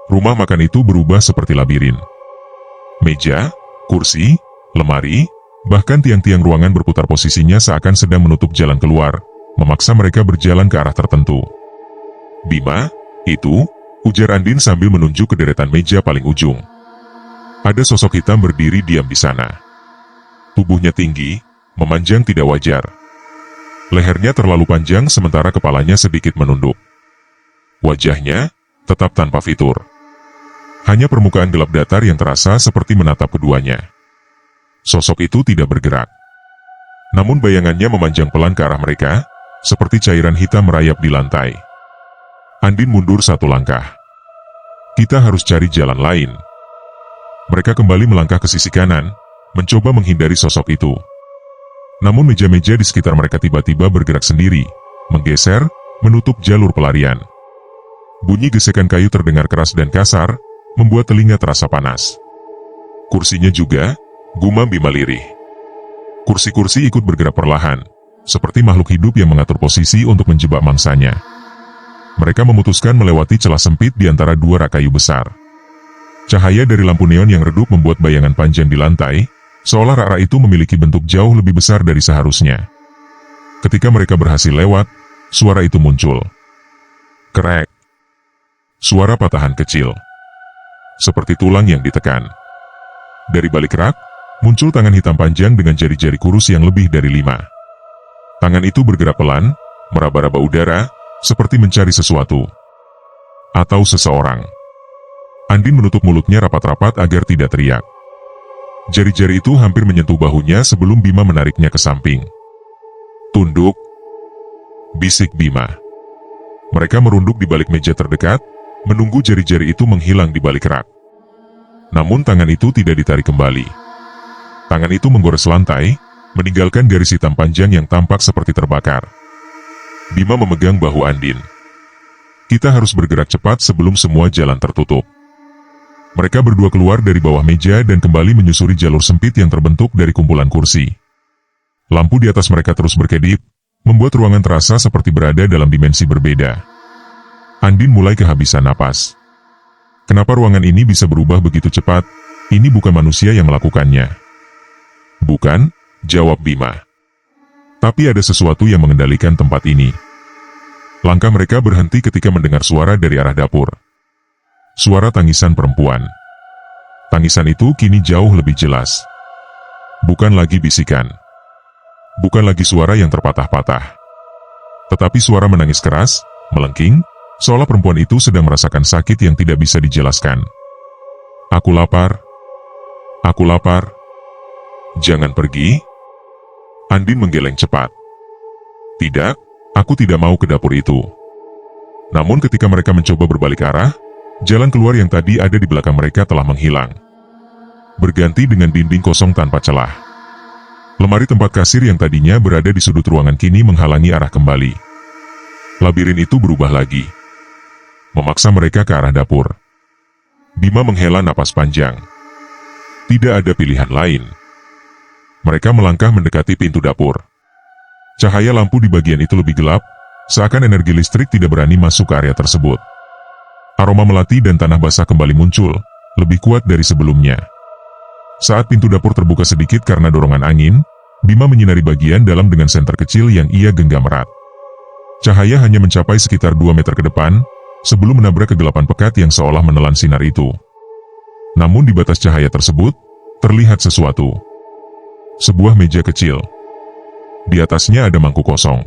Rumah makan itu berubah seperti labirin. Meja, kursi, lemari, bahkan tiang-tiang ruangan berputar posisinya seakan sedang menutup jalan keluar, memaksa mereka berjalan ke arah tertentu. Bima, itu, ujar Andin sambil menunjuk ke deretan meja paling ujung. Ada sosok hitam berdiri diam di sana. Tubuhnya tinggi, memanjang tidak wajar. Lehernya terlalu panjang sementara kepalanya sedikit menunduk. Wajahnya tetap tanpa fitur. Hanya permukaan gelap datar yang terasa seperti menatap keduanya. Sosok itu tidak bergerak. Namun bayangannya memanjang pelan ke arah mereka, seperti cairan hitam merayap di lantai. Andin mundur satu langkah. Kita harus cari jalan lain. Mereka kembali melangkah ke sisi kanan, mencoba menghindari sosok itu. Namun meja-meja di sekitar mereka tiba-tiba bergerak sendiri, menggeser, menutup jalur pelarian. Bunyi gesekan kayu terdengar keras dan kasar, membuat telinga terasa panas. Kursinya juga, gumam Bima lirih. Kursi-kursi ikut bergerak perlahan, seperti makhluk hidup yang mengatur posisi untuk menjebak mangsanya. Mereka memutuskan melewati celah sempit di antara dua rak kayu besar. Cahaya dari lampu neon yang redup membuat bayangan panjang di lantai, seolah rak-rak itu memiliki bentuk jauh lebih besar dari seharusnya. Ketika mereka berhasil lewat, suara itu muncul. Krek. Suara patahan kecil. Seperti tulang yang ditekan. Dari balik rak, muncul tangan hitam panjang dengan jari-jari kurus yang lebih dari 5. Tangan itu bergerak pelan, meraba-raba udara, seperti mencari sesuatu. Atau seseorang. Andin menutup mulutnya rapat-rapat agar tidak teriak. Jari-jari itu hampir menyentuh bahunya sebelum Bima menariknya ke samping. Tunduk. Bisik Bima. Mereka merunduk di balik meja terdekat, menunggu jari-jari itu menghilang di balik rak. Namun tangan itu tidak ditarik kembali. Tangan itu menggores lantai, meninggalkan garis hitam panjang yang tampak seperti terbakar. Bima memegang bahu Andin. Kita harus bergerak cepat sebelum semua jalan tertutup. Mereka berdua keluar dari bawah meja dan kembali menyusuri jalur sempit yang terbentuk dari kumpulan kursi. Lampu di atas mereka terus berkedip, membuat ruangan terasa seperti berada dalam dimensi berbeda. Andin mulai kehabisan napas. Kenapa ruangan ini bisa berubah begitu cepat? Ini bukan manusia yang melakukannya. Bukan, jawab Bima. Tapi ada sesuatu yang mengendalikan tempat ini. Langkah mereka berhenti ketika mendengar suara dari arah dapur. Suara tangisan perempuan. Tangisan itu kini jauh lebih jelas. Bukan lagi bisikan. Bukan lagi suara yang terpatah-patah. Tetapi suara menangis keras, melengking, seolah perempuan itu sedang merasakan sakit yang tidak bisa dijelaskan. Aku lapar. Aku lapar. Jangan pergi. Andin menggeleng cepat. Tidak, aku tidak mau ke dapur itu. Namun ketika mereka mencoba berbalik arah, jalan keluar yang tadi ada di belakang mereka telah menghilang. Berganti dengan dinding kosong tanpa celah. Lemari tempat kasir yang tadinya berada di sudut ruangan kini menghalangi arah kembali. Labirin itu berubah lagi. Memaksa mereka ke arah dapur. Bima menghela napas panjang. Tidak ada pilihan lain. Mereka melangkah mendekati pintu dapur. Cahaya lampu di bagian itu lebih gelap, seakan energi listrik tidak berani masuk ke area tersebut. Aroma melati dan tanah basah kembali muncul, lebih kuat dari sebelumnya. Saat pintu dapur terbuka sedikit karena dorongan angin, Bima menyinari bagian dalam dengan senter kecil yang ia genggam erat. Cahaya hanya mencapai sekitar 2 meter ke depan, sebelum menabrak kegelapan pekat yang seolah menelan sinar itu. Namun di batas cahaya tersebut, terlihat sesuatu. sebuah meja kecil. Di atasnya ada mangkuk kosong.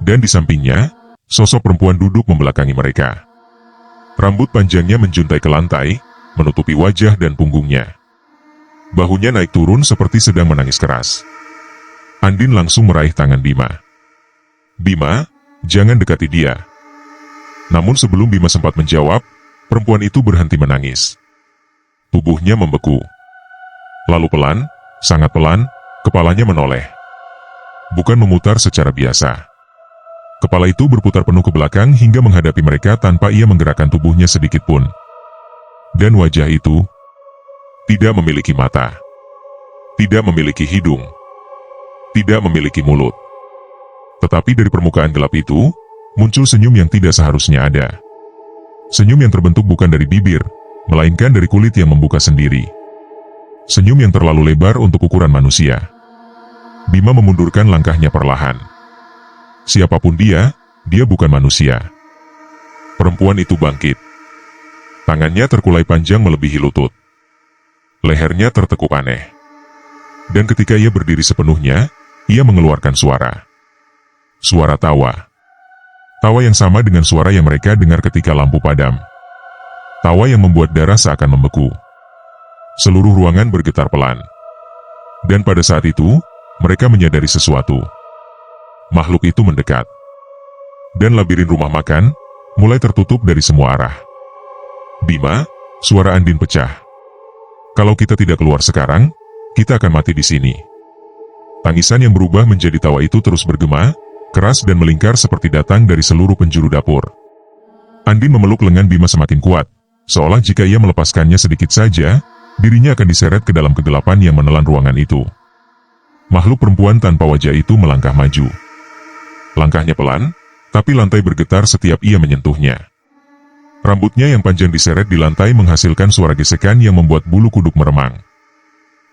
Dan di sampingnya, sosok perempuan duduk membelakangi mereka. Rambut panjangnya menjuntai ke lantai, menutupi wajah dan punggungnya. Bahunya naik turun seperti sedang menangis keras. Andin langsung meraih tangan Bima. "Bima, jangan dekati dia." Namun sebelum Bima sempat menjawab, perempuan itu berhenti menangis. Tubuhnya membeku. Lalu pelan, sangat pelan, kepalanya menoleh. Bukan memutar secara biasa. Kepala itu berputar penuh ke belakang hingga menghadapi mereka tanpa ia menggerakkan tubuhnya sedikit pun. Dan wajah itu tidak memiliki mata, tidak memiliki hidung, tidak memiliki mulut. Tetapi dari permukaan gelap itu, muncul senyum yang tidak seharusnya ada. Senyum yang terbentuk bukan dari bibir, melainkan dari kulit yang membuka sendiri. Senyum yang terlalu lebar untuk ukuran manusia. Bima memundurkan langkahnya perlahan. Siapapun dia bukan manusia. Perempuan itu bangkit. Tangannya terkulai panjang melebihi lutut. Lehernya tertekuk aneh. Dan ketika ia berdiri sepenuhnya, ia mengeluarkan suara. Suara tawa. Tawa yang sama dengan suara yang mereka dengar ketika lampu padam. Tawa yang membuat darah seakan membeku. Seluruh ruangan bergetar pelan. Dan pada saat itu, mereka menyadari sesuatu. Makhluk itu mendekat. Dan labirin rumah makan mulai tertutup dari semua arah. "Bima," suara Andin pecah. "Kalau kita tidak keluar sekarang, kita akan mati di sini." Tangisan yang berubah menjadi tawa itu terus bergema, keras dan melingkar seperti datang dari seluruh penjuru dapur. Andin memeluk lengan Bima semakin kuat, seolah jika ia melepaskannya sedikit saja, dirinya akan diseret ke dalam kegelapan yang menelan ruangan itu. Makhluk perempuan tanpa wajah itu melangkah maju. Langkahnya pelan, tapi lantai bergetar setiap ia menyentuhnya. Rambutnya yang panjang diseret di lantai menghasilkan suara gesekan yang membuat bulu kuduk meremang.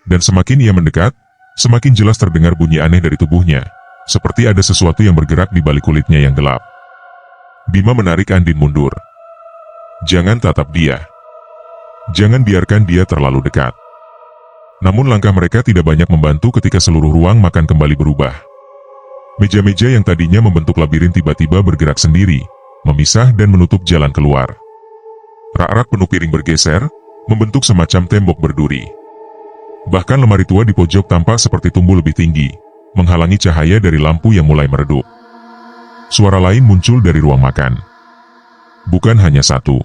Dan semakin ia mendekat, semakin jelas terdengar bunyi aneh dari tubuhnya, seperti ada sesuatu yang bergerak di balik kulitnya yang gelap. Bima menarik Andin mundur. "Jangan tatap dia. Jangan biarkan dia terlalu dekat." Namun langkah mereka tidak banyak membantu ketika seluruh ruang makan kembali berubah. Meja-meja yang tadinya membentuk labirin tiba-tiba bergerak sendiri, memisah dan menutup jalan keluar. Rak-rak penuh piring bergeser, membentuk semacam tembok berduri. Bahkan lemari tua di pojok tampak seperti tumbuh lebih tinggi, menghalangi cahaya dari lampu yang mulai meredup. Suara lain muncul dari ruang makan. Bukan hanya satu,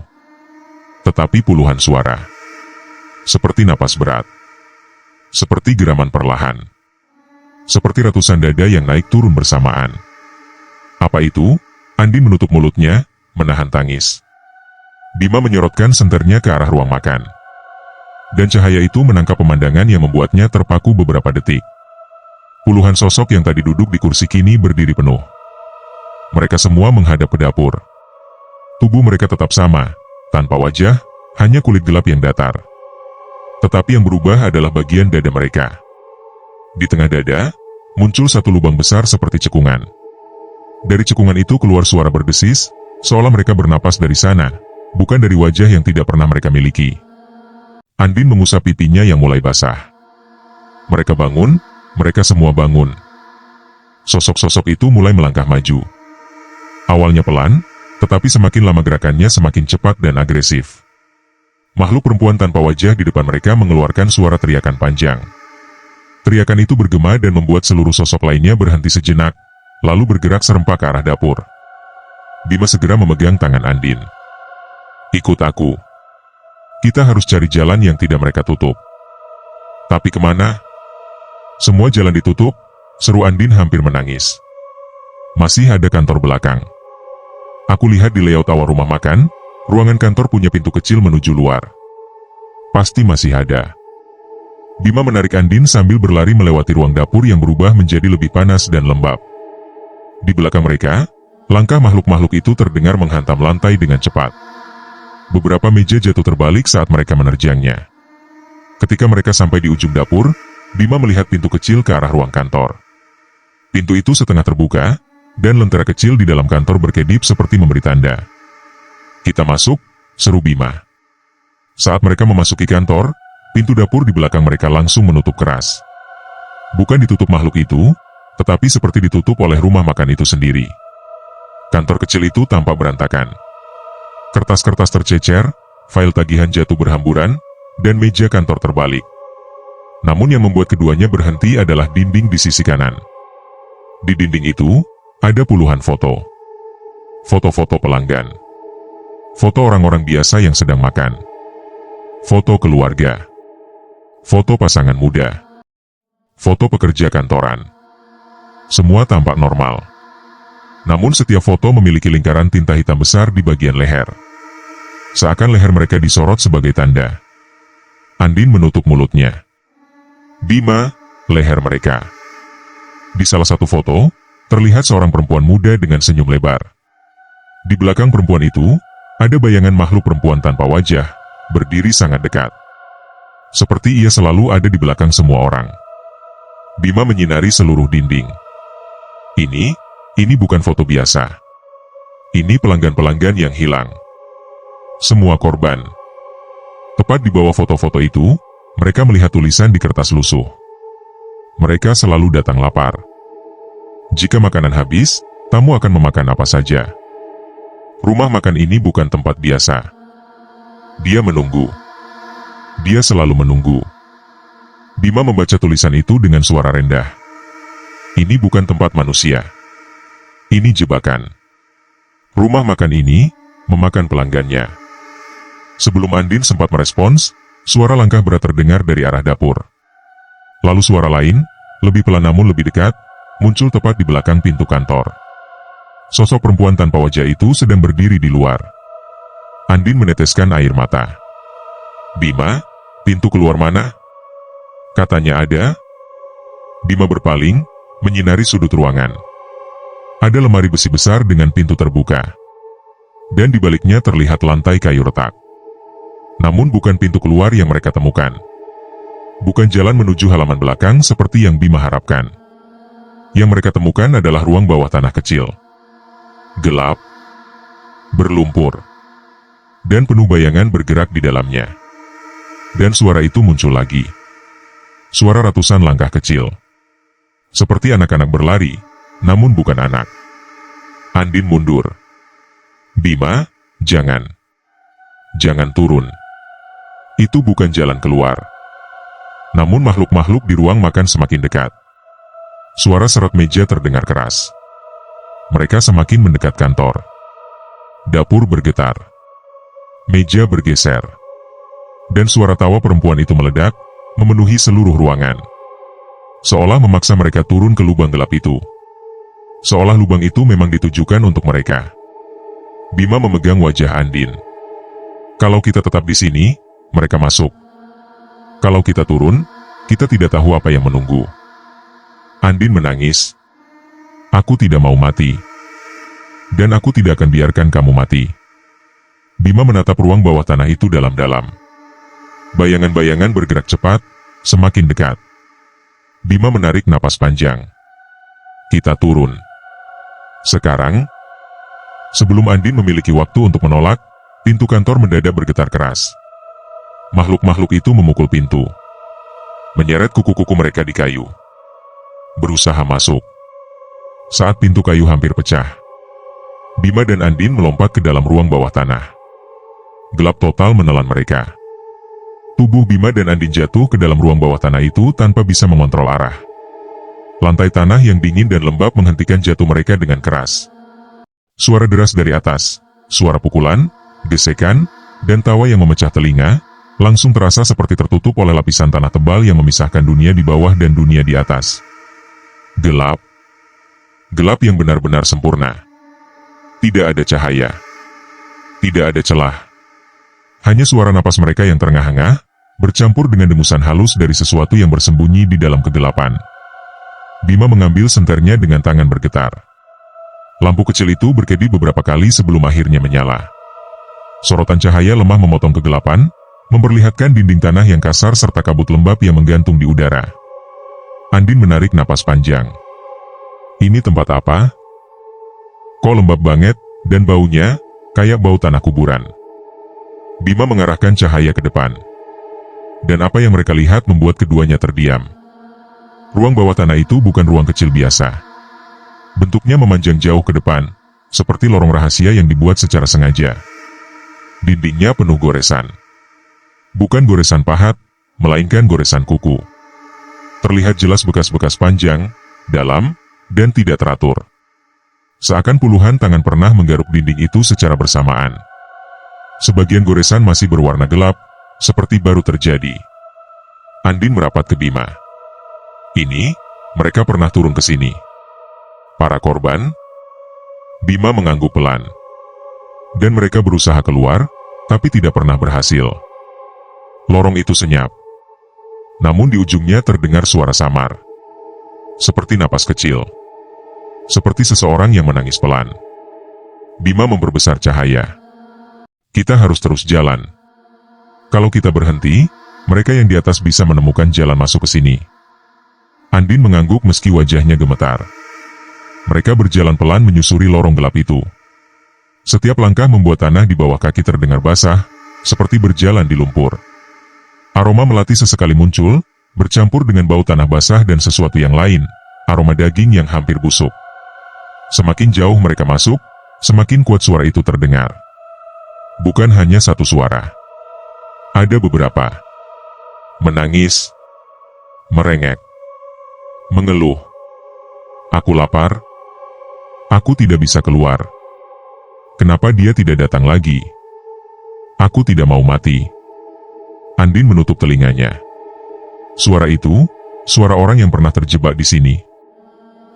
tetapi puluhan suara. Seperti napas berat. Seperti geraman perlahan. Seperti ratusan dada yang naik turun bersamaan. Apa itu? Andin menutup mulutnya, menahan tangis. Bima menyorotkan senternya ke arah ruang makan. Dan cahaya itu menangkap pemandangan yang membuatnya terpaku beberapa detik. Puluhan sosok yang tadi duduk di kursi kini berdiri penuh. Mereka semua menghadap ke dapur. Tubuh mereka tetap sama, tanpa wajah, hanya kulit gelap yang datar. Tetapi yang berubah adalah bagian dada mereka. Di tengah dada, muncul satu lubang besar seperti cekungan. Dari cekungan itu keluar suara berdesis, seolah mereka bernapas dari sana, bukan dari wajah yang tidak pernah mereka miliki. Andin mengusap pipinya yang mulai basah. Mereka bangun, mereka semua bangun. Sosok-sosok itu mulai melangkah maju. Awalnya pelan, tetapi semakin lama gerakannya semakin cepat dan agresif. Makhluk perempuan tanpa wajah di depan mereka mengeluarkan suara teriakan panjang. Teriakan itu bergema dan membuat seluruh sosok lainnya berhenti sejenak, lalu bergerak serempak ke arah dapur. Bima segera memegang tangan Andin. "Ikut aku. Kita harus cari jalan yang tidak mereka tutup." "Tapi kemana?" "Semua jalan ditutup," seru Andin hampir menangis. "Masih ada kantor belakang. Aku lihat di layout awal rumah makan, ruangan kantor punya pintu kecil menuju luar. Pasti masih ada." Bima menarik Andin sambil berlari melewati ruang dapur yang berubah menjadi lebih panas dan lembab. Di belakang mereka, langkah makhluk-makhluk itu terdengar menghantam lantai dengan cepat. Beberapa meja jatuh terbalik saat mereka menerjangnya. Ketika mereka sampai di ujung dapur, Bima melihat pintu kecil ke arah ruang kantor. Pintu itu setengah terbuka, dan lentera kecil di dalam kantor berkedip seperti memberi tanda. "Kita masuk," seru Bima. Saat mereka memasuki kantor, pintu dapur di belakang mereka langsung menutup keras. Bukan ditutup makhluk itu, tetapi seperti ditutup oleh rumah makan itu sendiri. Kantor kecil itu tampak berantakan. Kertas-kertas tercecer, file tagihan jatuh berhamburan, dan meja kantor terbalik. Namun yang membuat keduanya berhenti adalah dinding di sisi kanan. Di dinding itu, ada puluhan foto. Foto-foto pelanggan. Foto orang-orang biasa yang sedang makan. Foto keluarga. Foto pasangan muda. Foto pekerja kantoran. Semua tampak normal. Namun setiap foto memiliki lingkaran tinta hitam besar di bagian leher. Seakan leher mereka disorot sebagai tanda. Andin menutup mulutnya. Bima, leher mereka. Di salah satu foto, terlihat seorang perempuan muda dengan senyum lebar. Di belakang perempuan itu, ada bayangan makhluk perempuan tanpa wajah, berdiri sangat dekat. Seperti ia selalu ada di belakang semua orang. Bima menyinari seluruh dinding. Ini bukan foto biasa. Ini pelanggan-pelanggan yang hilang. Semua korban. Tepat di bawah foto-foto itu, mereka melihat tulisan di kertas lusuh. Mereka selalu datang lapar. Jika makanan habis, tamu akan memakan apa saja. Rumah makan ini bukan tempat biasa. Dia menunggu. Dia selalu menunggu. Bima membaca tulisan itu dengan suara rendah. Ini bukan tempat manusia. Ini jebakan. Rumah makan ini memakan pelanggannya. Sebelum Andin sempat merespons, suara langkah berat terdengar dari arah dapur. Lalu suara lain, lebih pelan namun lebih dekat, muncul tepat di belakang pintu kantor. Sosok perempuan tanpa wajah itu sedang berdiri di luar. Andin meneteskan air mata. Bima, pintu keluar mana? Katanya ada. Bima berpaling, menyinari sudut ruangan. Ada lemari besi besar dengan pintu terbuka. Dan di baliknya terlihat lantai kayu retak. Namun bukan pintu keluar yang mereka temukan. Bukan jalan menuju halaman belakang seperti yang Bima harapkan. Yang mereka temukan adalah ruang bawah tanah kecil. Gelap, berlumpur, dan penuh bayangan bergerak di dalamnya. Dan suara itu muncul lagi. Suara ratusan langkah kecil. Seperti anak-anak berlari, namun bukan anak. Andin mundur. Bima, jangan. Jangan turun. Itu bukan jalan keluar. Namun makhluk-makhluk di ruang makan semakin dekat. Suara serot meja terdengar keras. Mereka semakin mendekat kantor. Dapur bergetar. Meja bergeser. Dan suara tawa perempuan itu meledak, memenuhi seluruh ruangan. Seolah memaksa mereka turun ke lubang gelap itu. Seolah lubang itu memang ditujukan untuk mereka. Bima memegang wajah Andin. Kalau kita tetap di sini, mereka masuk. Kalau kita turun, kita tidak tahu apa yang menunggu. Andin menangis. Aku tidak mau mati. Dan aku tidak akan biarkan kamu mati. Bima menatap ruang bawah tanah itu dalam-dalam. Bayangan-bayangan bergerak cepat, semakin dekat. Bima menarik napas panjang. Kita turun. Sekarang, sebelum Andin memiliki waktu untuk menolak, pintu kantor mendadak bergetar keras. Makhluk-makhluk itu memukul pintu. Menyeret kuku-kuku mereka di kayu. Berusaha masuk. Saat pintu kayu hampir pecah, Bima dan Andin melompat ke dalam ruang bawah tanah. Gelap total menelan mereka. Tubuh Bima dan Andin jatuh ke dalam ruang bawah tanah itu tanpa bisa mengontrol arah. Lantai tanah yang dingin dan lembab menghentikan jatuh mereka dengan keras. Suara deras dari atas, suara pukulan, gesekan, dan tawa yang memecah telinga, langsung terasa seperti tertutup oleh lapisan tanah tebal yang memisahkan dunia di bawah dan dunia di atas. Gelap. Gelap yang benar-benar sempurna. Tidak ada cahaya. Tidak ada celah. Hanya suara napas mereka yang terengah-engah, bercampur dengan demusan halus dari sesuatu yang bersembunyi di dalam kegelapan. Bima mengambil senternya dengan tangan bergetar. Lampu kecil itu berkedip beberapa kali sebelum akhirnya menyala. Sorotan cahaya lemah memotong kegelapan, memperlihatkan dinding tanah yang kasar serta kabut lembab yang menggantung di udara. Andin menarik napas panjang. Ini tempat apa? Kok lembab banget, dan baunya, kayak bau tanah kuburan. Bima mengarahkan cahaya ke depan. Dan apa yang mereka lihat membuat keduanya terdiam. Ruang bawah tanah itu bukan ruang kecil biasa. Bentuknya memanjang jauh ke depan, seperti lorong rahasia yang dibuat secara sengaja. Dindingnya penuh goresan. Bukan goresan pahat, melainkan goresan kuku. Terlihat jelas bekas-bekas panjang, dalam, dan tidak teratur. Seakan puluhan tangan pernah menggaruk dinding itu secara bersamaan. Sebagian goresan masih berwarna gelap, seperti baru terjadi. Andin merapat ke Bima. Ini, mereka pernah turun ke sini. Para korban? Bima mengangguk pelan. Dan mereka berusaha keluar, tapi tidak pernah berhasil. Lorong itu senyap. Namun di ujungnya terdengar suara samar. Seperti napas kecil. Seperti seseorang yang menangis pelan. Bima memperbesar cahaya. Kita harus terus jalan. Kalau kita berhenti, mereka yang di atas bisa menemukan jalan masuk ke sini. Andin mengangguk meski wajahnya gemetar. Mereka berjalan pelan menyusuri lorong gelap itu. Setiap langkah membuat tanah di bawah kaki terdengar basah, seperti berjalan di lumpur. Aroma melati sesekali muncul, bercampur dengan bau tanah basah dan sesuatu yang lain, aroma daging yang hampir busuk. Semakin jauh mereka masuk, semakin kuat suara itu terdengar. Bukan hanya satu suara. Ada beberapa. Menangis, merengek, mengeluh. Aku lapar. Aku tidak bisa keluar. Kenapa dia tidak datang lagi? Aku tidak mau mati. Andin menutup telinganya. Suara itu, suara orang yang pernah terjebak di sini.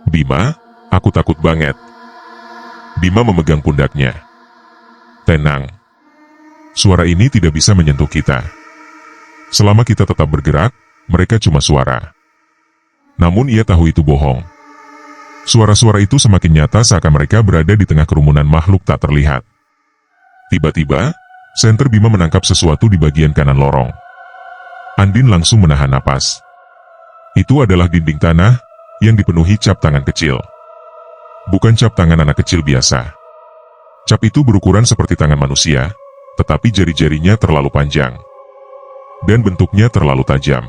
Bima, aku takut banget. Bima memegang pundaknya. Tenang. Suara ini tidak bisa menyentuh kita. Selama kita tetap bergerak, mereka cuma suara. Namun ia tahu itu bohong. Suara-suara itu semakin nyata seakan mereka berada di tengah kerumunan makhluk tak terlihat. Tiba-tiba, senter Bima menangkap sesuatu di bagian kanan lorong. Andin langsung menahan napas. Itu adalah dinding tanah yang dipenuhi cap tangan kecil. Bukan cap tangan anak kecil biasa. Cap itu berukuran seperti tangan manusia, tetapi jari-jarinya terlalu panjang. Dan bentuknya terlalu tajam.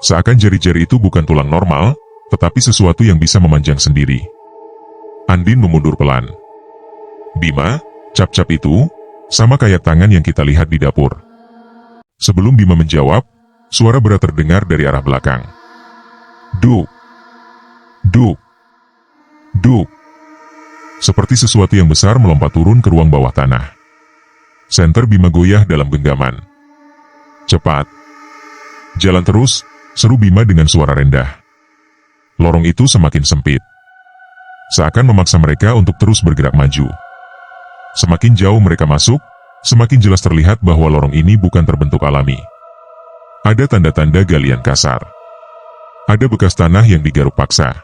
Seakan jari-jari itu bukan tulang normal, tetapi sesuatu yang bisa memanjang sendiri. Andin memundur pelan. Bima, cap-cap itu, sama kayak tangan yang kita lihat di dapur. Sebelum Bima menjawab, suara berat terdengar dari arah belakang. Duk. Duk. Duk. Seperti sesuatu yang besar melompat turun ke ruang bawah tanah. Senter Bima goyah dalam genggaman. Cepat. Jalan terus, seru Bima dengan suara rendah. Lorong itu semakin sempit. Seakan memaksa mereka untuk terus bergerak maju. Semakin jauh mereka masuk, semakin jelas terlihat bahwa lorong ini bukan terbentuk alami. Ada tanda-tanda galian kasar. Ada bekas tanah yang digaruk paksa.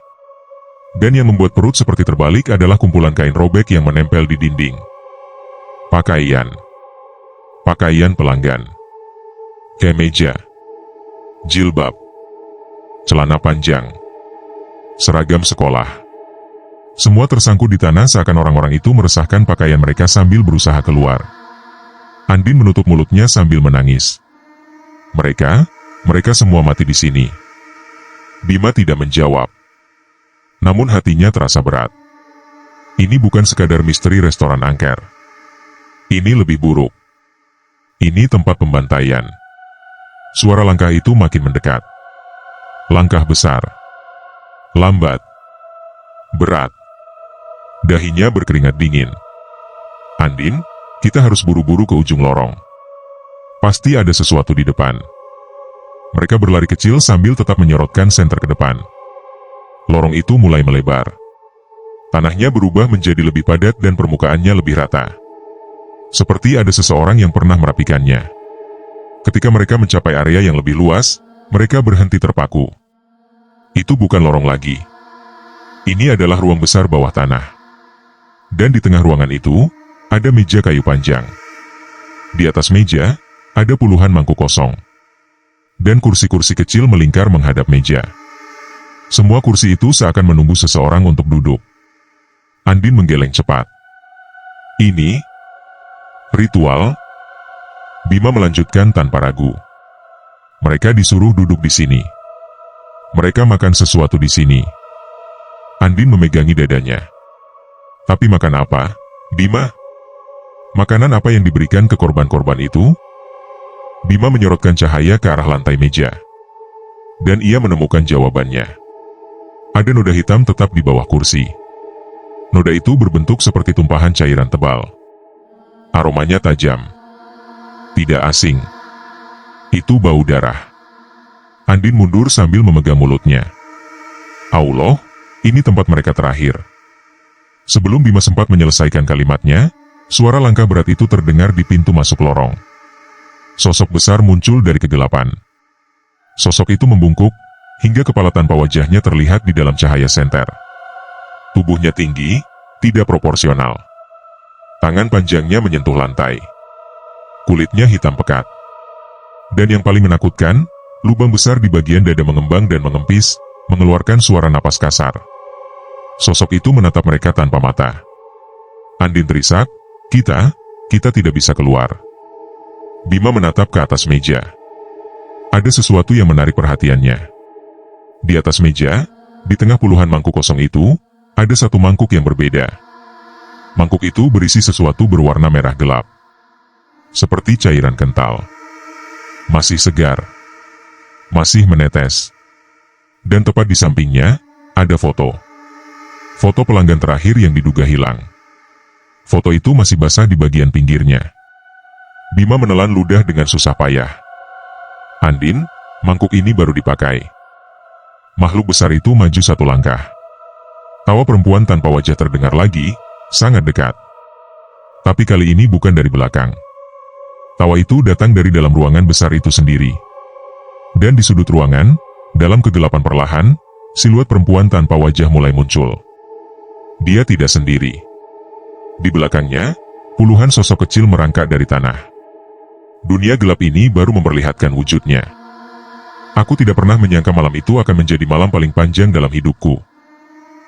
Dan yang membuat perut seperti terbalik adalah kumpulan kain robek yang menempel di dinding. Pakaian. Pakaian pelanggan. Kemeja. Jilbab. Celana panjang. Seragam sekolah. Semua tersangkut di tanah seakan orang-orang itu meresahkan pakaian mereka sambil berusaha keluar. Andin menutup mulutnya sambil menangis. Mereka semua mati di sini. Bima tidak menjawab. Namun hatinya terasa berat. Ini bukan sekadar misteri restoran angker. Ini lebih buruk. Ini tempat pembantaian. Suara langkah itu makin mendekat. Langkah besar. Lambat. Berat. Dahinya berkeringat dingin. Andin, kita harus buru-buru ke ujung lorong. Pasti ada sesuatu di depan. Mereka berlari kecil sambil tetap menyorotkan senter ke depan. Lorong itu mulai melebar. Tanahnya berubah menjadi lebih padat dan permukaannya lebih rata. Seperti ada seseorang yang pernah merapikannya. Ketika mereka mencapai area yang lebih luas, mereka berhenti terpaku. Itu bukan lorong lagi. Ini adalah ruang besar bawah tanah. Dan di tengah ruangan itu, ada meja kayu panjang. Di atas meja, ada puluhan mangkuk kosong. Dan kursi-kursi kecil melingkar menghadap meja. Semua kursi itu seakan menunggu seseorang untuk duduk. Andin menggeleng cepat. Ini ritual. Bima melanjutkan tanpa ragu. Mereka disuruh duduk di sini. Mereka makan sesuatu di sini. Andin memegangi dadanya. Tapi makan apa, Bima? Makanan apa yang diberikan ke korban-korban itu? Bima menyorotkan cahaya ke arah lantai meja. Dan ia menemukan jawabannya. Ada noda hitam tetap di bawah kursi. Noda itu berbentuk seperti tumpahan cairan tebal. Aromanya tajam. Tidak asing. Itu bau darah. Andin mundur sambil memegang mulutnya. Allah, ini tempat mereka terakhir. Sebelum Bima sempat menyelesaikan kalimatnya, suara langkah berat itu terdengar di pintu masuk lorong. Sosok besar muncul dari kegelapan. Sosok itu membungkuk, hingga kepala tanpa wajahnya terlihat di dalam cahaya senter. Tubuhnya tinggi, tidak proporsional. Tangan panjangnya menyentuh lantai. Kulitnya hitam pekat. Dan yang paling menakutkan, lubang besar di bagian dada mengembang dan mengempis, mengeluarkan suara napas kasar. Sosok itu menatap mereka tanpa mata. Andin terisak, kita tidak bisa keluar. Bima menatap ke atas meja. Ada sesuatu yang menarik perhatiannya. Di atas meja, di tengah puluhan mangkuk kosong itu, ada satu mangkuk yang berbeda. Mangkuk itu berisi sesuatu berwarna merah gelap. Seperti cairan kental. Masih segar. Masih menetes. Dan tepat di sampingnya, ada foto. Foto pelanggan terakhir yang diduga hilang. Foto itu masih basah di bagian pinggirnya. Bima menelan ludah dengan susah payah. Andin, mangkuk ini baru dipakai. Makhluk besar itu maju satu langkah. Tawa perempuan tanpa wajah terdengar lagi, sangat dekat. Tapi kali ini bukan dari belakang. Tawa itu datang dari dalam ruangan besar itu sendiri. Dan di sudut ruangan, dalam kegelapan perlahan, siluet perempuan tanpa wajah mulai muncul. Dia tidak sendiri. Di belakangnya, puluhan sosok kecil merangkak dari tanah. Dunia gelap ini baru memperlihatkan wujudnya. Aku tidak pernah menyangka malam itu akan menjadi malam paling panjang dalam hidupku.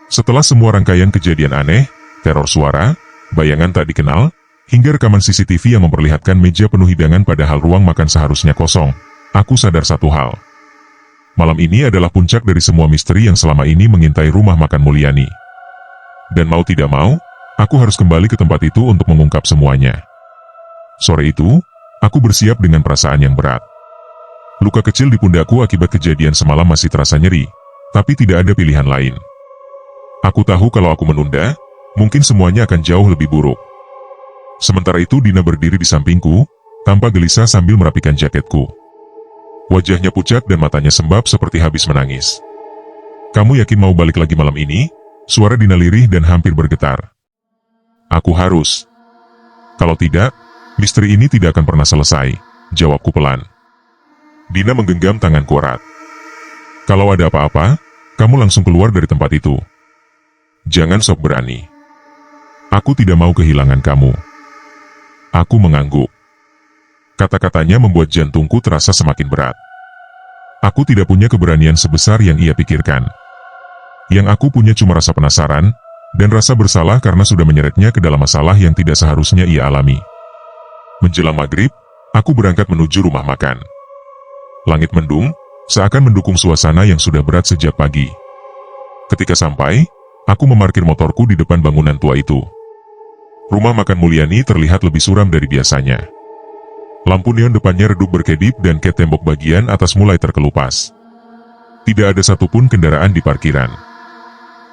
Setelah semua rangkaian kejadian aneh, teror suara, bayangan tak dikenal, hingga rekaman CCTV yang memperlihatkan meja penuh hidangan padahal ruang makan seharusnya kosong, aku sadar satu hal. Malam ini adalah puncak dari semua misteri yang selama ini mengintai rumah makan Mulyani. Dan mau tidak mau, aku harus kembali ke tempat itu untuk mengungkap semuanya. Sore itu, aku bersiap dengan perasaan yang berat. Luka kecil di pundakku akibat kejadian semalam masih terasa nyeri, tapi tidak ada pilihan lain. Aku tahu kalau aku menunda, mungkin semuanya akan jauh lebih buruk. Sementara itu Dina berdiri di sampingku, tanpa gelisah sambil merapikan jaketku. Wajahnya pucat dan matanya sembab seperti habis menangis. Kamu yakin mau balik lagi malam ini? Suara Dina lirih dan hampir bergetar. Aku harus. Kalau tidak, misteri ini tidak akan pernah selesai, jawabku pelan. Dina menggenggam tanganku erat. Kalau ada apa-apa, kamu langsung keluar dari tempat itu. Jangan sok berani. Aku tidak mau kehilangan kamu. Aku mengangguk. Kata-katanya membuat jantungku terasa semakin berat. Aku tidak punya keberanian sebesar yang ia pikirkan. Yang aku punya cuma rasa penasaran, dan rasa bersalah karena sudah menyeretnya ke dalam masalah yang tidak seharusnya ia alami. Menjelang maghrib, aku berangkat menuju rumah makan. Langit mendung, seakan mendukung suasana yang sudah berat sejak pagi. Ketika sampai, aku memarkir motorku di depan bangunan tua itu. Rumah makan Mulyani terlihat lebih suram dari biasanya. Lampu neon depannya redup berkedip dan cat tembok bagian atas mulai terkelupas. Tidak ada satupun kendaraan di parkiran.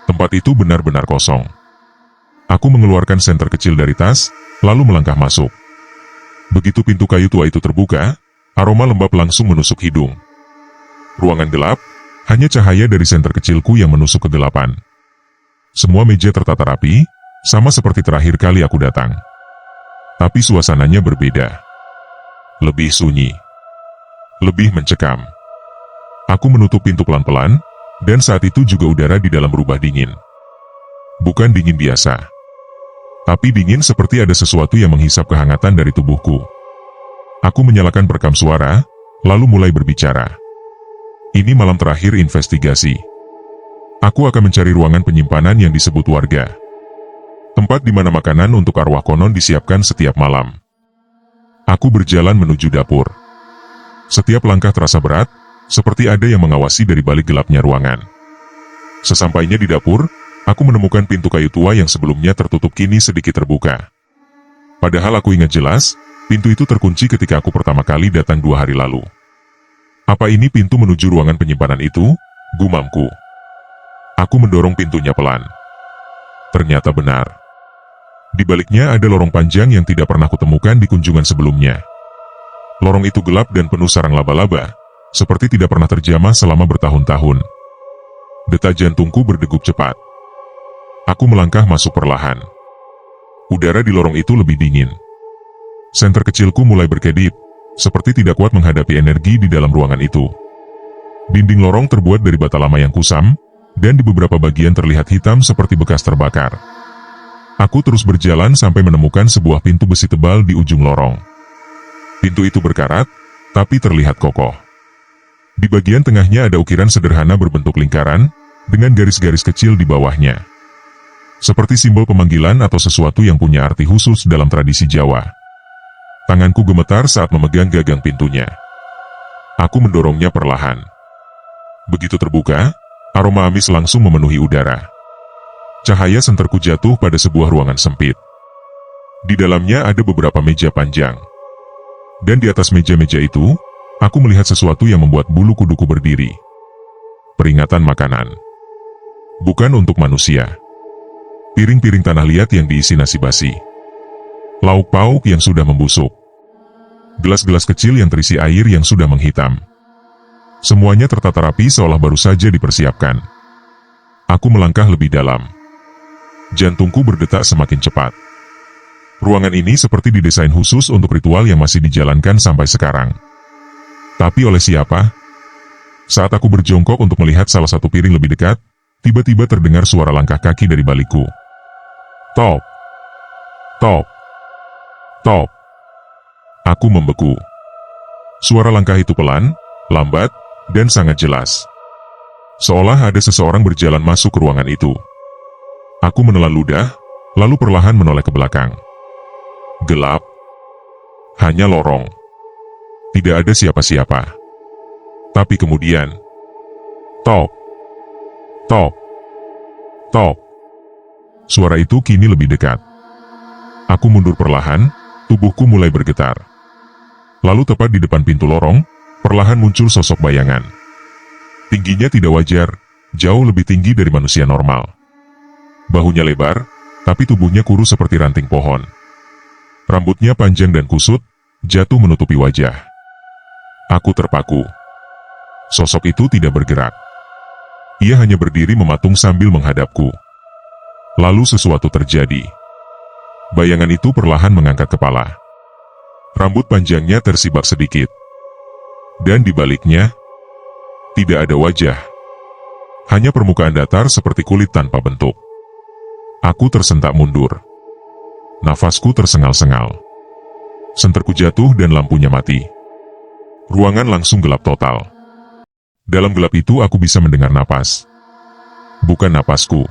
Tempat itu benar-benar kosong. Aku mengeluarkan senter kecil dari tas, lalu melangkah masuk. Begitu pintu kayu tua itu terbuka, aroma lembab langsung menusuk hidung. Ruangan gelap, hanya cahaya dari senter kecilku yang menusuk kegelapan. Semua meja tertata rapi, sama seperti terakhir kali aku datang. Tapi suasananya berbeda. Lebih sunyi. Lebih mencekam. Aku menutup pintu pelan-pelan, dan saat itu juga udara di dalam berubah dingin. Bukan dingin biasa. Tapi dingin seperti ada sesuatu yang menghisap kehangatan dari tubuhku. Aku menyalakan perekam suara, lalu mulai berbicara. Ini malam terakhir investigasi. Aku akan mencari ruangan penyimpanan yang disebut warga. Tempat di mana makanan untuk arwah konon disiapkan setiap malam. Aku berjalan menuju dapur. Setiap langkah terasa berat, seperti ada yang mengawasi dari balik gelapnya ruangan. Sesampainya di dapur, aku menemukan pintu kayu tua yang sebelumnya tertutup kini sedikit terbuka. Padahal aku ingat jelas, pintu itu terkunci ketika aku pertama kali datang 2 hari lalu. Apa ini pintu menuju ruangan penyimpanan itu? Gumamku. Aku mendorong pintunya pelan. Ternyata benar. Di baliknya ada lorong panjang yang tidak pernah kutemukan di kunjungan sebelumnya. Lorong itu gelap dan penuh sarang laba-laba, seperti tidak pernah terjamah selama bertahun-tahun. Detak jantungku berdegup cepat. Aku melangkah masuk perlahan. Udara di lorong itu lebih dingin. Senter kecilku mulai berkedip, seperti tidak kuat menghadapi energi di dalam ruangan itu. Dinding lorong terbuat dari bata lama yang kusam, dan di beberapa bagian terlihat hitam seperti bekas terbakar. Aku terus berjalan sampai menemukan sebuah pintu besi tebal di ujung lorong. Pintu itu berkarat, tapi terlihat kokoh. Di bagian tengahnya ada ukiran sederhana berbentuk lingkaran, dengan garis-garis kecil di bawahnya. Seperti simbol pemanggilan atau sesuatu yang punya arti khusus dalam tradisi Jawa. Tanganku gemetar saat memegang gagang pintunya. Aku mendorongnya perlahan. Begitu terbuka, aroma amis langsung memenuhi udara. Cahaya senterku jatuh pada sebuah ruangan sempit. Di dalamnya ada beberapa meja panjang. Dan di atas meja-meja itu, aku melihat sesuatu yang membuat bulu kuduku berdiri. Peringatan makanan. Bukan untuk manusia. Piring-piring tanah liat yang diisi nasi basi. Lauk pauk yang sudah membusuk. Gelas-gelas kecil yang terisi air yang sudah menghitam. Semuanya tertata rapi seolah baru saja dipersiapkan. Aku melangkah lebih dalam. Jantungku berdetak semakin cepat. Ruangan ini seperti didesain khusus untuk ritual yang masih dijalankan sampai sekarang. Tapi oleh siapa? Saat aku berjongkok untuk melihat salah satu piring lebih dekat, tiba-tiba terdengar suara langkah kaki dari balikku. Top! Top! Top! Aku membeku. Suara langkah itu pelan, lambat, dan sangat jelas. Seolah ada seseorang berjalan masuk ke ruangan itu. Aku menelan ludah, lalu perlahan menoleh ke belakang. Gelap. Hanya lorong. Tidak ada siapa-siapa. Tapi kemudian... Top! Top! Top! Suara itu kini lebih dekat. Aku mundur perlahan, tubuhku mulai bergetar. Lalu tepat di depan pintu lorong, perlahan muncul sosok bayangan. Tingginya tidak wajar, jauh lebih tinggi dari manusia normal. Bahunya lebar, tapi tubuhnya kurus seperti ranting pohon. Rambutnya panjang dan kusut, jatuh menutupi wajah. Aku terpaku. Sosok itu tidak bergerak. Ia hanya berdiri mematung sambil menghadapku. Lalu sesuatu terjadi. Bayangan itu perlahan mengangkat kepala. Rambut panjangnya tersibak sedikit. Dan di baliknya, tidak ada wajah. Hanya permukaan datar seperti kulit tanpa bentuk. Aku tersentak mundur. Nafasku tersengal-sengal. Senterku jatuh dan lampunya mati. Ruangan langsung gelap total. Dalam gelap itu aku bisa mendengar napas. Bukan napasku,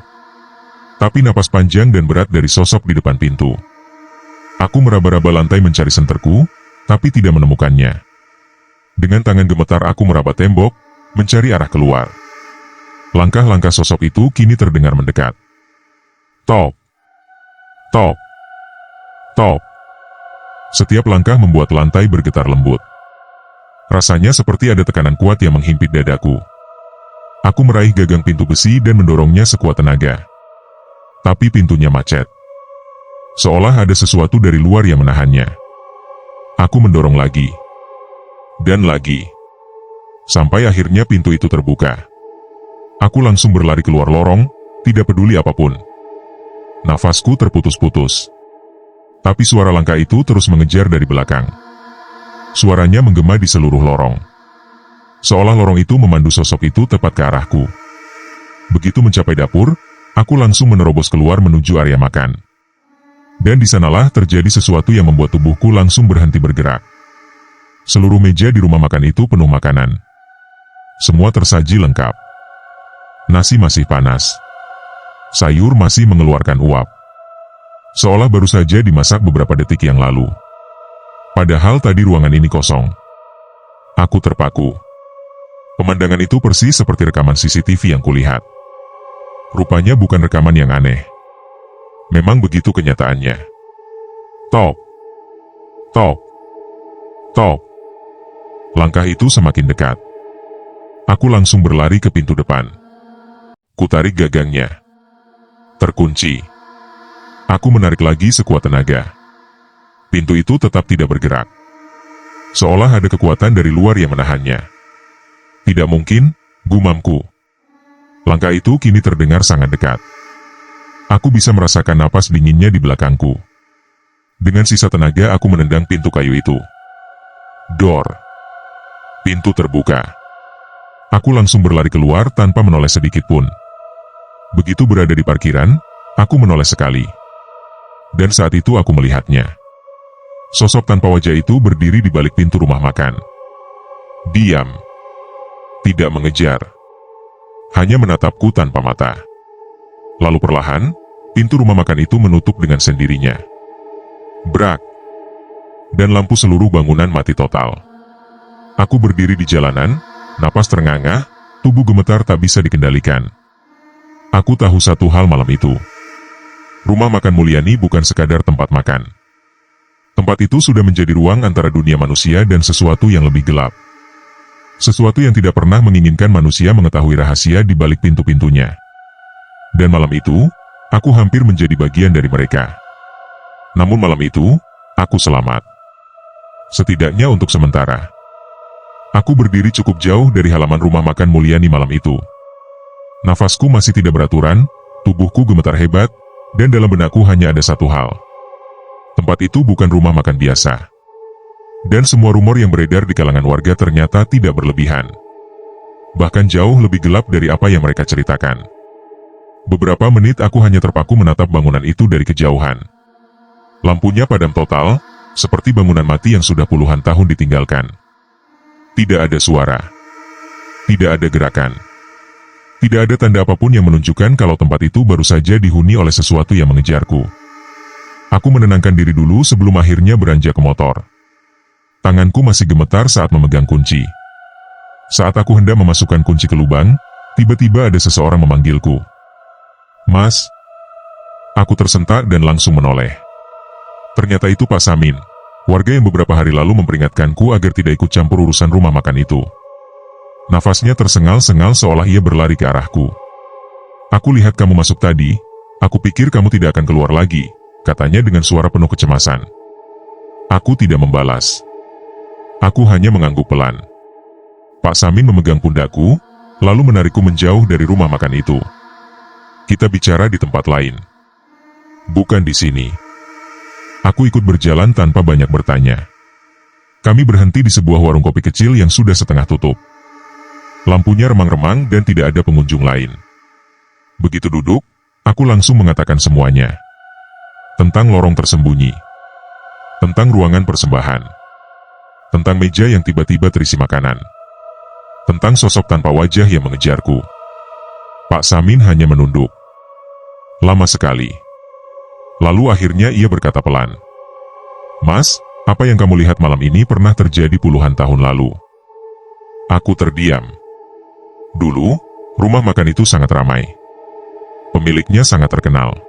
tapi napas panjang dan berat dari sosok di depan pintu. Aku meraba-raba lantai mencari senterku, tapi tidak menemukannya. Dengan tangan gemetar aku meraba tembok, mencari arah keluar. Langkah-langkah sosok itu kini terdengar mendekat. Top! Top! Top! Setiap langkah membuat lantai bergetar lembut. Rasanya seperti ada tekanan kuat yang menghimpit dadaku. Aku meraih gagang pintu besi dan mendorongnya sekuat tenaga. Tapi pintunya macet. Seolah ada sesuatu dari luar yang menahannya. Aku mendorong lagi. Dan lagi. Sampai akhirnya pintu itu terbuka. Aku langsung berlari keluar lorong, tidak peduli apapun. Nafasku terputus-putus. Tapi suara langkah itu terus mengejar dari belakang. Suaranya menggema di seluruh lorong. Seolah lorong itu memandu sosok itu tepat ke arahku. Begitu mencapai dapur, aku langsung menerobos keluar menuju area makan. Dan di sanalah terjadi sesuatu yang membuat tubuhku langsung berhenti bergerak. Seluruh meja di rumah makan itu penuh makanan. Semua tersaji lengkap. Nasi masih panas. Sayur masih mengeluarkan uap. Seolah baru saja dimasak beberapa detik yang lalu. Padahal tadi ruangan ini kosong. Aku terpaku. Pemandangan itu persis seperti rekaman CCTV yang kulihat. Rupanya bukan rekaman yang aneh. Memang begitu kenyataannya. Tok. Tok. Tok. Langkah itu semakin dekat. Aku langsung berlari ke pintu depan. Kutarik gagangnya. Terkunci. Aku menarik lagi sekuat tenaga. Pintu itu tetap tidak bergerak. Seolah ada kekuatan dari luar yang menahannya. Tidak mungkin, gumamku. Langkah itu kini terdengar sangat dekat. Aku bisa merasakan napas dinginnya di belakangku. Dengan sisa tenaga aku menendang pintu kayu itu. Dor. Pintu terbuka. Aku langsung berlari keluar tanpa menoleh sedikit pun. Begitu berada di parkiran, aku menoleh sekali. Dan saat itu aku melihatnya. Sosok tanpa wajah itu berdiri di balik pintu rumah makan. Diam. Tidak mengejar. Hanya menatapku tanpa mata. Lalu perlahan, pintu rumah makan itu menutup dengan sendirinya. Brak. Dan lampu seluruh bangunan mati total. Aku berdiri di jalanan, napas terengah-engah, tubuh gemetar tak bisa dikendalikan. Aku tahu satu hal malam itu. Rumah makan Mulyani bukan sekadar tempat makan. Tempat itu sudah menjadi ruang antara dunia manusia dan sesuatu yang lebih gelap. Sesuatu yang tidak pernah menginginkan manusia mengetahui rahasia di balik pintu-pintunya. Dan malam itu, aku hampir menjadi bagian dari mereka. Namun malam itu, aku selamat. Setidaknya untuk sementara. Aku berdiri cukup jauh dari halaman rumah makan Mulyani malam itu. Nafasku masih tidak beraturan, tubuhku gemetar hebat, dan dalam benakku hanya ada satu hal. Tempat itu bukan rumah makan biasa. Dan semua rumor yang beredar di kalangan warga ternyata tidak berlebihan. Bahkan jauh lebih gelap dari apa yang mereka ceritakan. Beberapa menit aku hanya terpaku menatap bangunan itu dari kejauhan. Lampunya padam total, seperti bangunan mati yang sudah puluhan tahun ditinggalkan. Tidak ada suara. Tidak ada gerakan. Tidak ada tanda apapun yang menunjukkan kalau tempat itu baru saja dihuni oleh sesuatu yang mengejarku. Aku menenangkan diri dulu sebelum akhirnya beranjak ke motor. Tanganku masih gemetar saat memegang kunci. Saat aku hendak memasukkan kunci ke lubang, tiba-tiba ada seseorang memanggilku. Mas. Aku tersentak dan langsung menoleh. Ternyata itu Pak Samin, warga yang beberapa hari lalu memperingatkanku agar tidak ikut campur urusan rumah makan itu. Nafasnya tersengal-sengal seolah ia berlari ke arahku. Aku lihat kamu masuk tadi, aku pikir kamu tidak akan keluar lagi, katanya dengan suara penuh kecemasan. Aku tidak membalas. Aku hanya mengangguk pelan. Pak Samin memegang pundakku, lalu menarikku menjauh dari rumah makan itu. Kita bicara di tempat lain. Bukan di sini. Aku ikut berjalan tanpa banyak bertanya. Kami berhenti di sebuah warung kopi kecil yang sudah setengah tutup. Lampunya remang-remang dan tidak ada pengunjung lain. Begitu duduk, aku langsung mengatakan semuanya. Tentang lorong tersembunyi. Tentang ruangan persembahan. Tentang meja yang tiba-tiba terisi makanan. Tentang sosok tanpa wajah yang mengejarku. Pak Samin hanya menunduk. Lama sekali. Lalu akhirnya ia berkata pelan. Mas, apa yang kamu lihat malam ini pernah terjadi puluhan tahun lalu. Aku terdiam. Dulu, rumah makan itu sangat ramai. Pemiliknya sangat terkenal.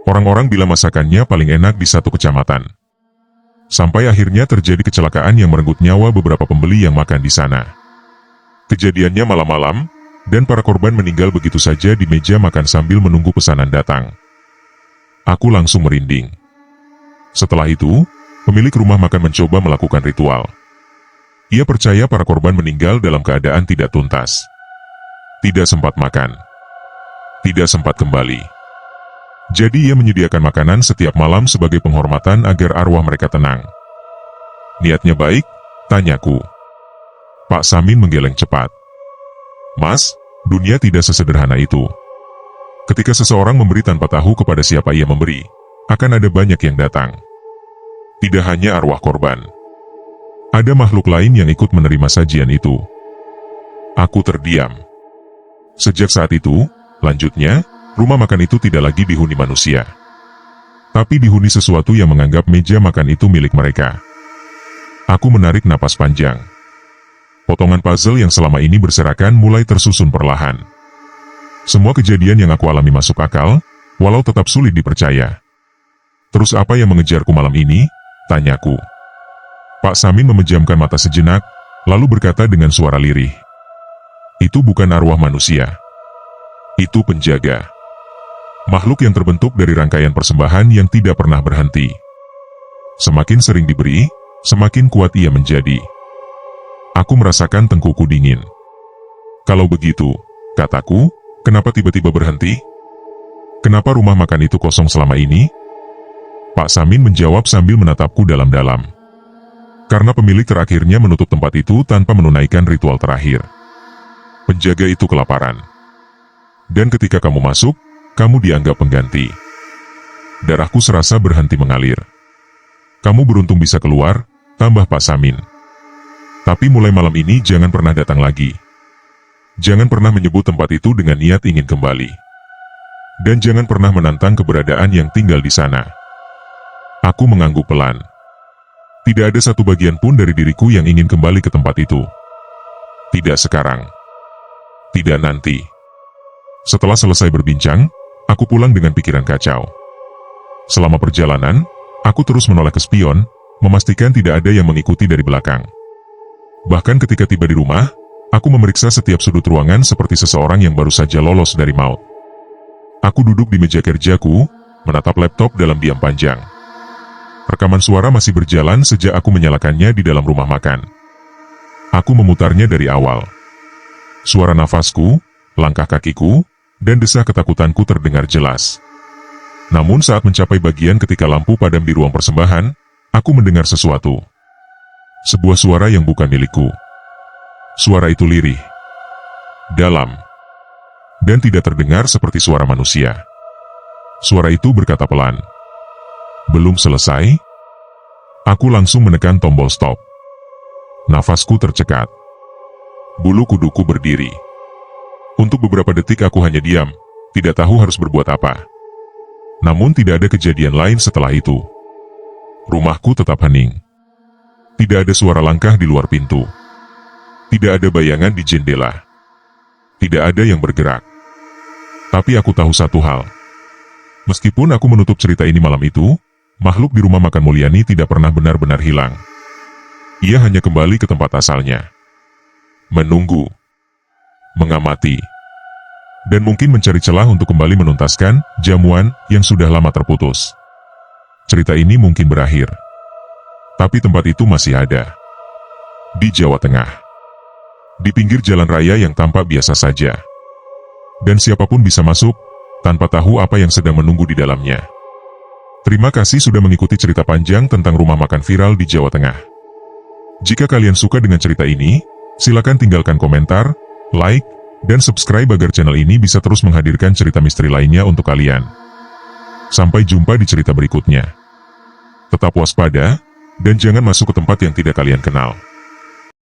Orang-orang bilang masakannya paling enak di satu kecamatan. Sampai akhirnya terjadi kecelakaan yang merenggut nyawa beberapa pembeli yang makan di sana. Kejadiannya malam-malam, dan para korban meninggal begitu saja di meja makan sambil menunggu pesanan datang. Aku langsung merinding. Setelah itu, pemilik rumah makan mencoba melakukan ritual. Ia percaya para korban meninggal dalam keadaan tidak tuntas. Tidak sempat makan. Tidak sempat kembali. Jadi ia menyediakan makanan setiap malam sebagai penghormatan agar arwah mereka tenang. Niatnya baik? Tanyaku. Pak Samin menggeleng cepat. Mas, dunia tidak sesederhana itu. Ketika seseorang memberi tanpa tahu kepada siapa ia memberi, akan ada banyak yang datang. Tidak hanya arwah korban. Ada makhluk lain yang ikut menerima sajian itu. Aku terdiam. Sejak saat itu, lanjutnya, rumah makan itu tidak lagi dihuni manusia. Tapi dihuni sesuatu yang menganggap meja makan itu milik mereka. Aku menarik napas panjang. Potongan puzzle yang selama ini berserakan mulai tersusun perlahan. Semua kejadian yang aku alami masuk akal, walau tetap sulit dipercaya. Terus apa yang mengejarku malam ini? Tanyaku. Pak Samin memejamkan mata sejenak, lalu berkata dengan suara lirih. Itu bukan arwah manusia. Itu penjaga. Makhluk yang terbentuk dari rangkaian persembahan yang tidak pernah berhenti. Semakin sering diberi, semakin kuat ia menjadi. Aku merasakan tengkuku dingin. Kalau begitu, kataku, kenapa tiba-tiba berhenti? Kenapa rumah makan itu kosong selama ini? Pak Samin menjawab sambil menatapku dalam-dalam. Karena pemilik terakhirnya menutup tempat itu tanpa menunaikan ritual terakhir. Penjaga itu kelaparan. Dan ketika kamu masuk, kamu dianggap pengganti. Darahku serasa berhenti mengalir. Kamu beruntung bisa keluar, tambah Pak Samin. Tapi mulai malam ini jangan pernah datang lagi. Jangan pernah menyebut tempat itu dengan niat ingin kembali. Dan jangan pernah menantang keberadaan yang tinggal di sana. Aku mengangguk pelan. Tidak ada satu bagian pun dari diriku yang ingin kembali ke tempat itu. Tidak sekarang. Tidak nanti. Setelah selesai berbincang, aku pulang dengan pikiran kacau. Selama perjalanan, aku terus menoleh ke spion, memastikan tidak ada yang mengikuti dari belakang. Bahkan ketika tiba di rumah, aku memeriksa setiap sudut ruangan seperti seseorang yang baru saja lolos dari maut. Aku duduk di meja kerjaku, menatap laptop dalam diam panjang. Rekaman suara masih berjalan sejak aku menyalakannya di dalam rumah makan. Aku memutarnya dari awal. Suara nafasku, langkah kakiku, dan desah ketakutanku terdengar jelas. Namun saat mencapai bagian ketika lampu padam di ruang persembahan, aku mendengar sesuatu. Sebuah suara yang bukan milikku. Suara itu lirih, dalam, dan tidak terdengar seperti suara manusia. Suara itu berkata pelan. Belum selesai? Aku langsung menekan tombol stop. Nafasku tercekat. Bulu kuduku berdiri. Untuk beberapa detik aku hanya diam, tidak tahu harus berbuat apa. Namun tidak ada kejadian lain setelah itu. Rumahku tetap hening. Tidak ada suara langkah di luar pintu. Tidak ada bayangan di jendela. Tidak ada yang bergerak. Tapi aku tahu satu hal. Meskipun aku menutup cerita ini malam itu, makhluk di rumah makan Mulyani tidak pernah benar-benar hilang. Ia hanya kembali ke tempat asalnya. Menunggu. Mengamati. Dan mungkin mencari celah untuk kembali menuntaskan jamuan yang sudah lama terputus. Cerita ini mungkin berakhir. Tapi tempat itu masih ada. Di Jawa Tengah. Di pinggir jalan raya yang tampak biasa saja. Dan siapapun bisa masuk, tanpa tahu apa yang sedang menunggu di dalamnya. Terima kasih sudah mengikuti cerita panjang tentang rumah makan viral di Jawa Tengah. Jika kalian suka dengan cerita ini, silakan tinggalkan komentar, like, dan subscribe agar channel ini bisa terus menghadirkan cerita misteri lainnya untuk kalian. Sampai jumpa di cerita berikutnya. Tetap waspada, dan jangan masuk ke tempat yang tidak kalian kenal.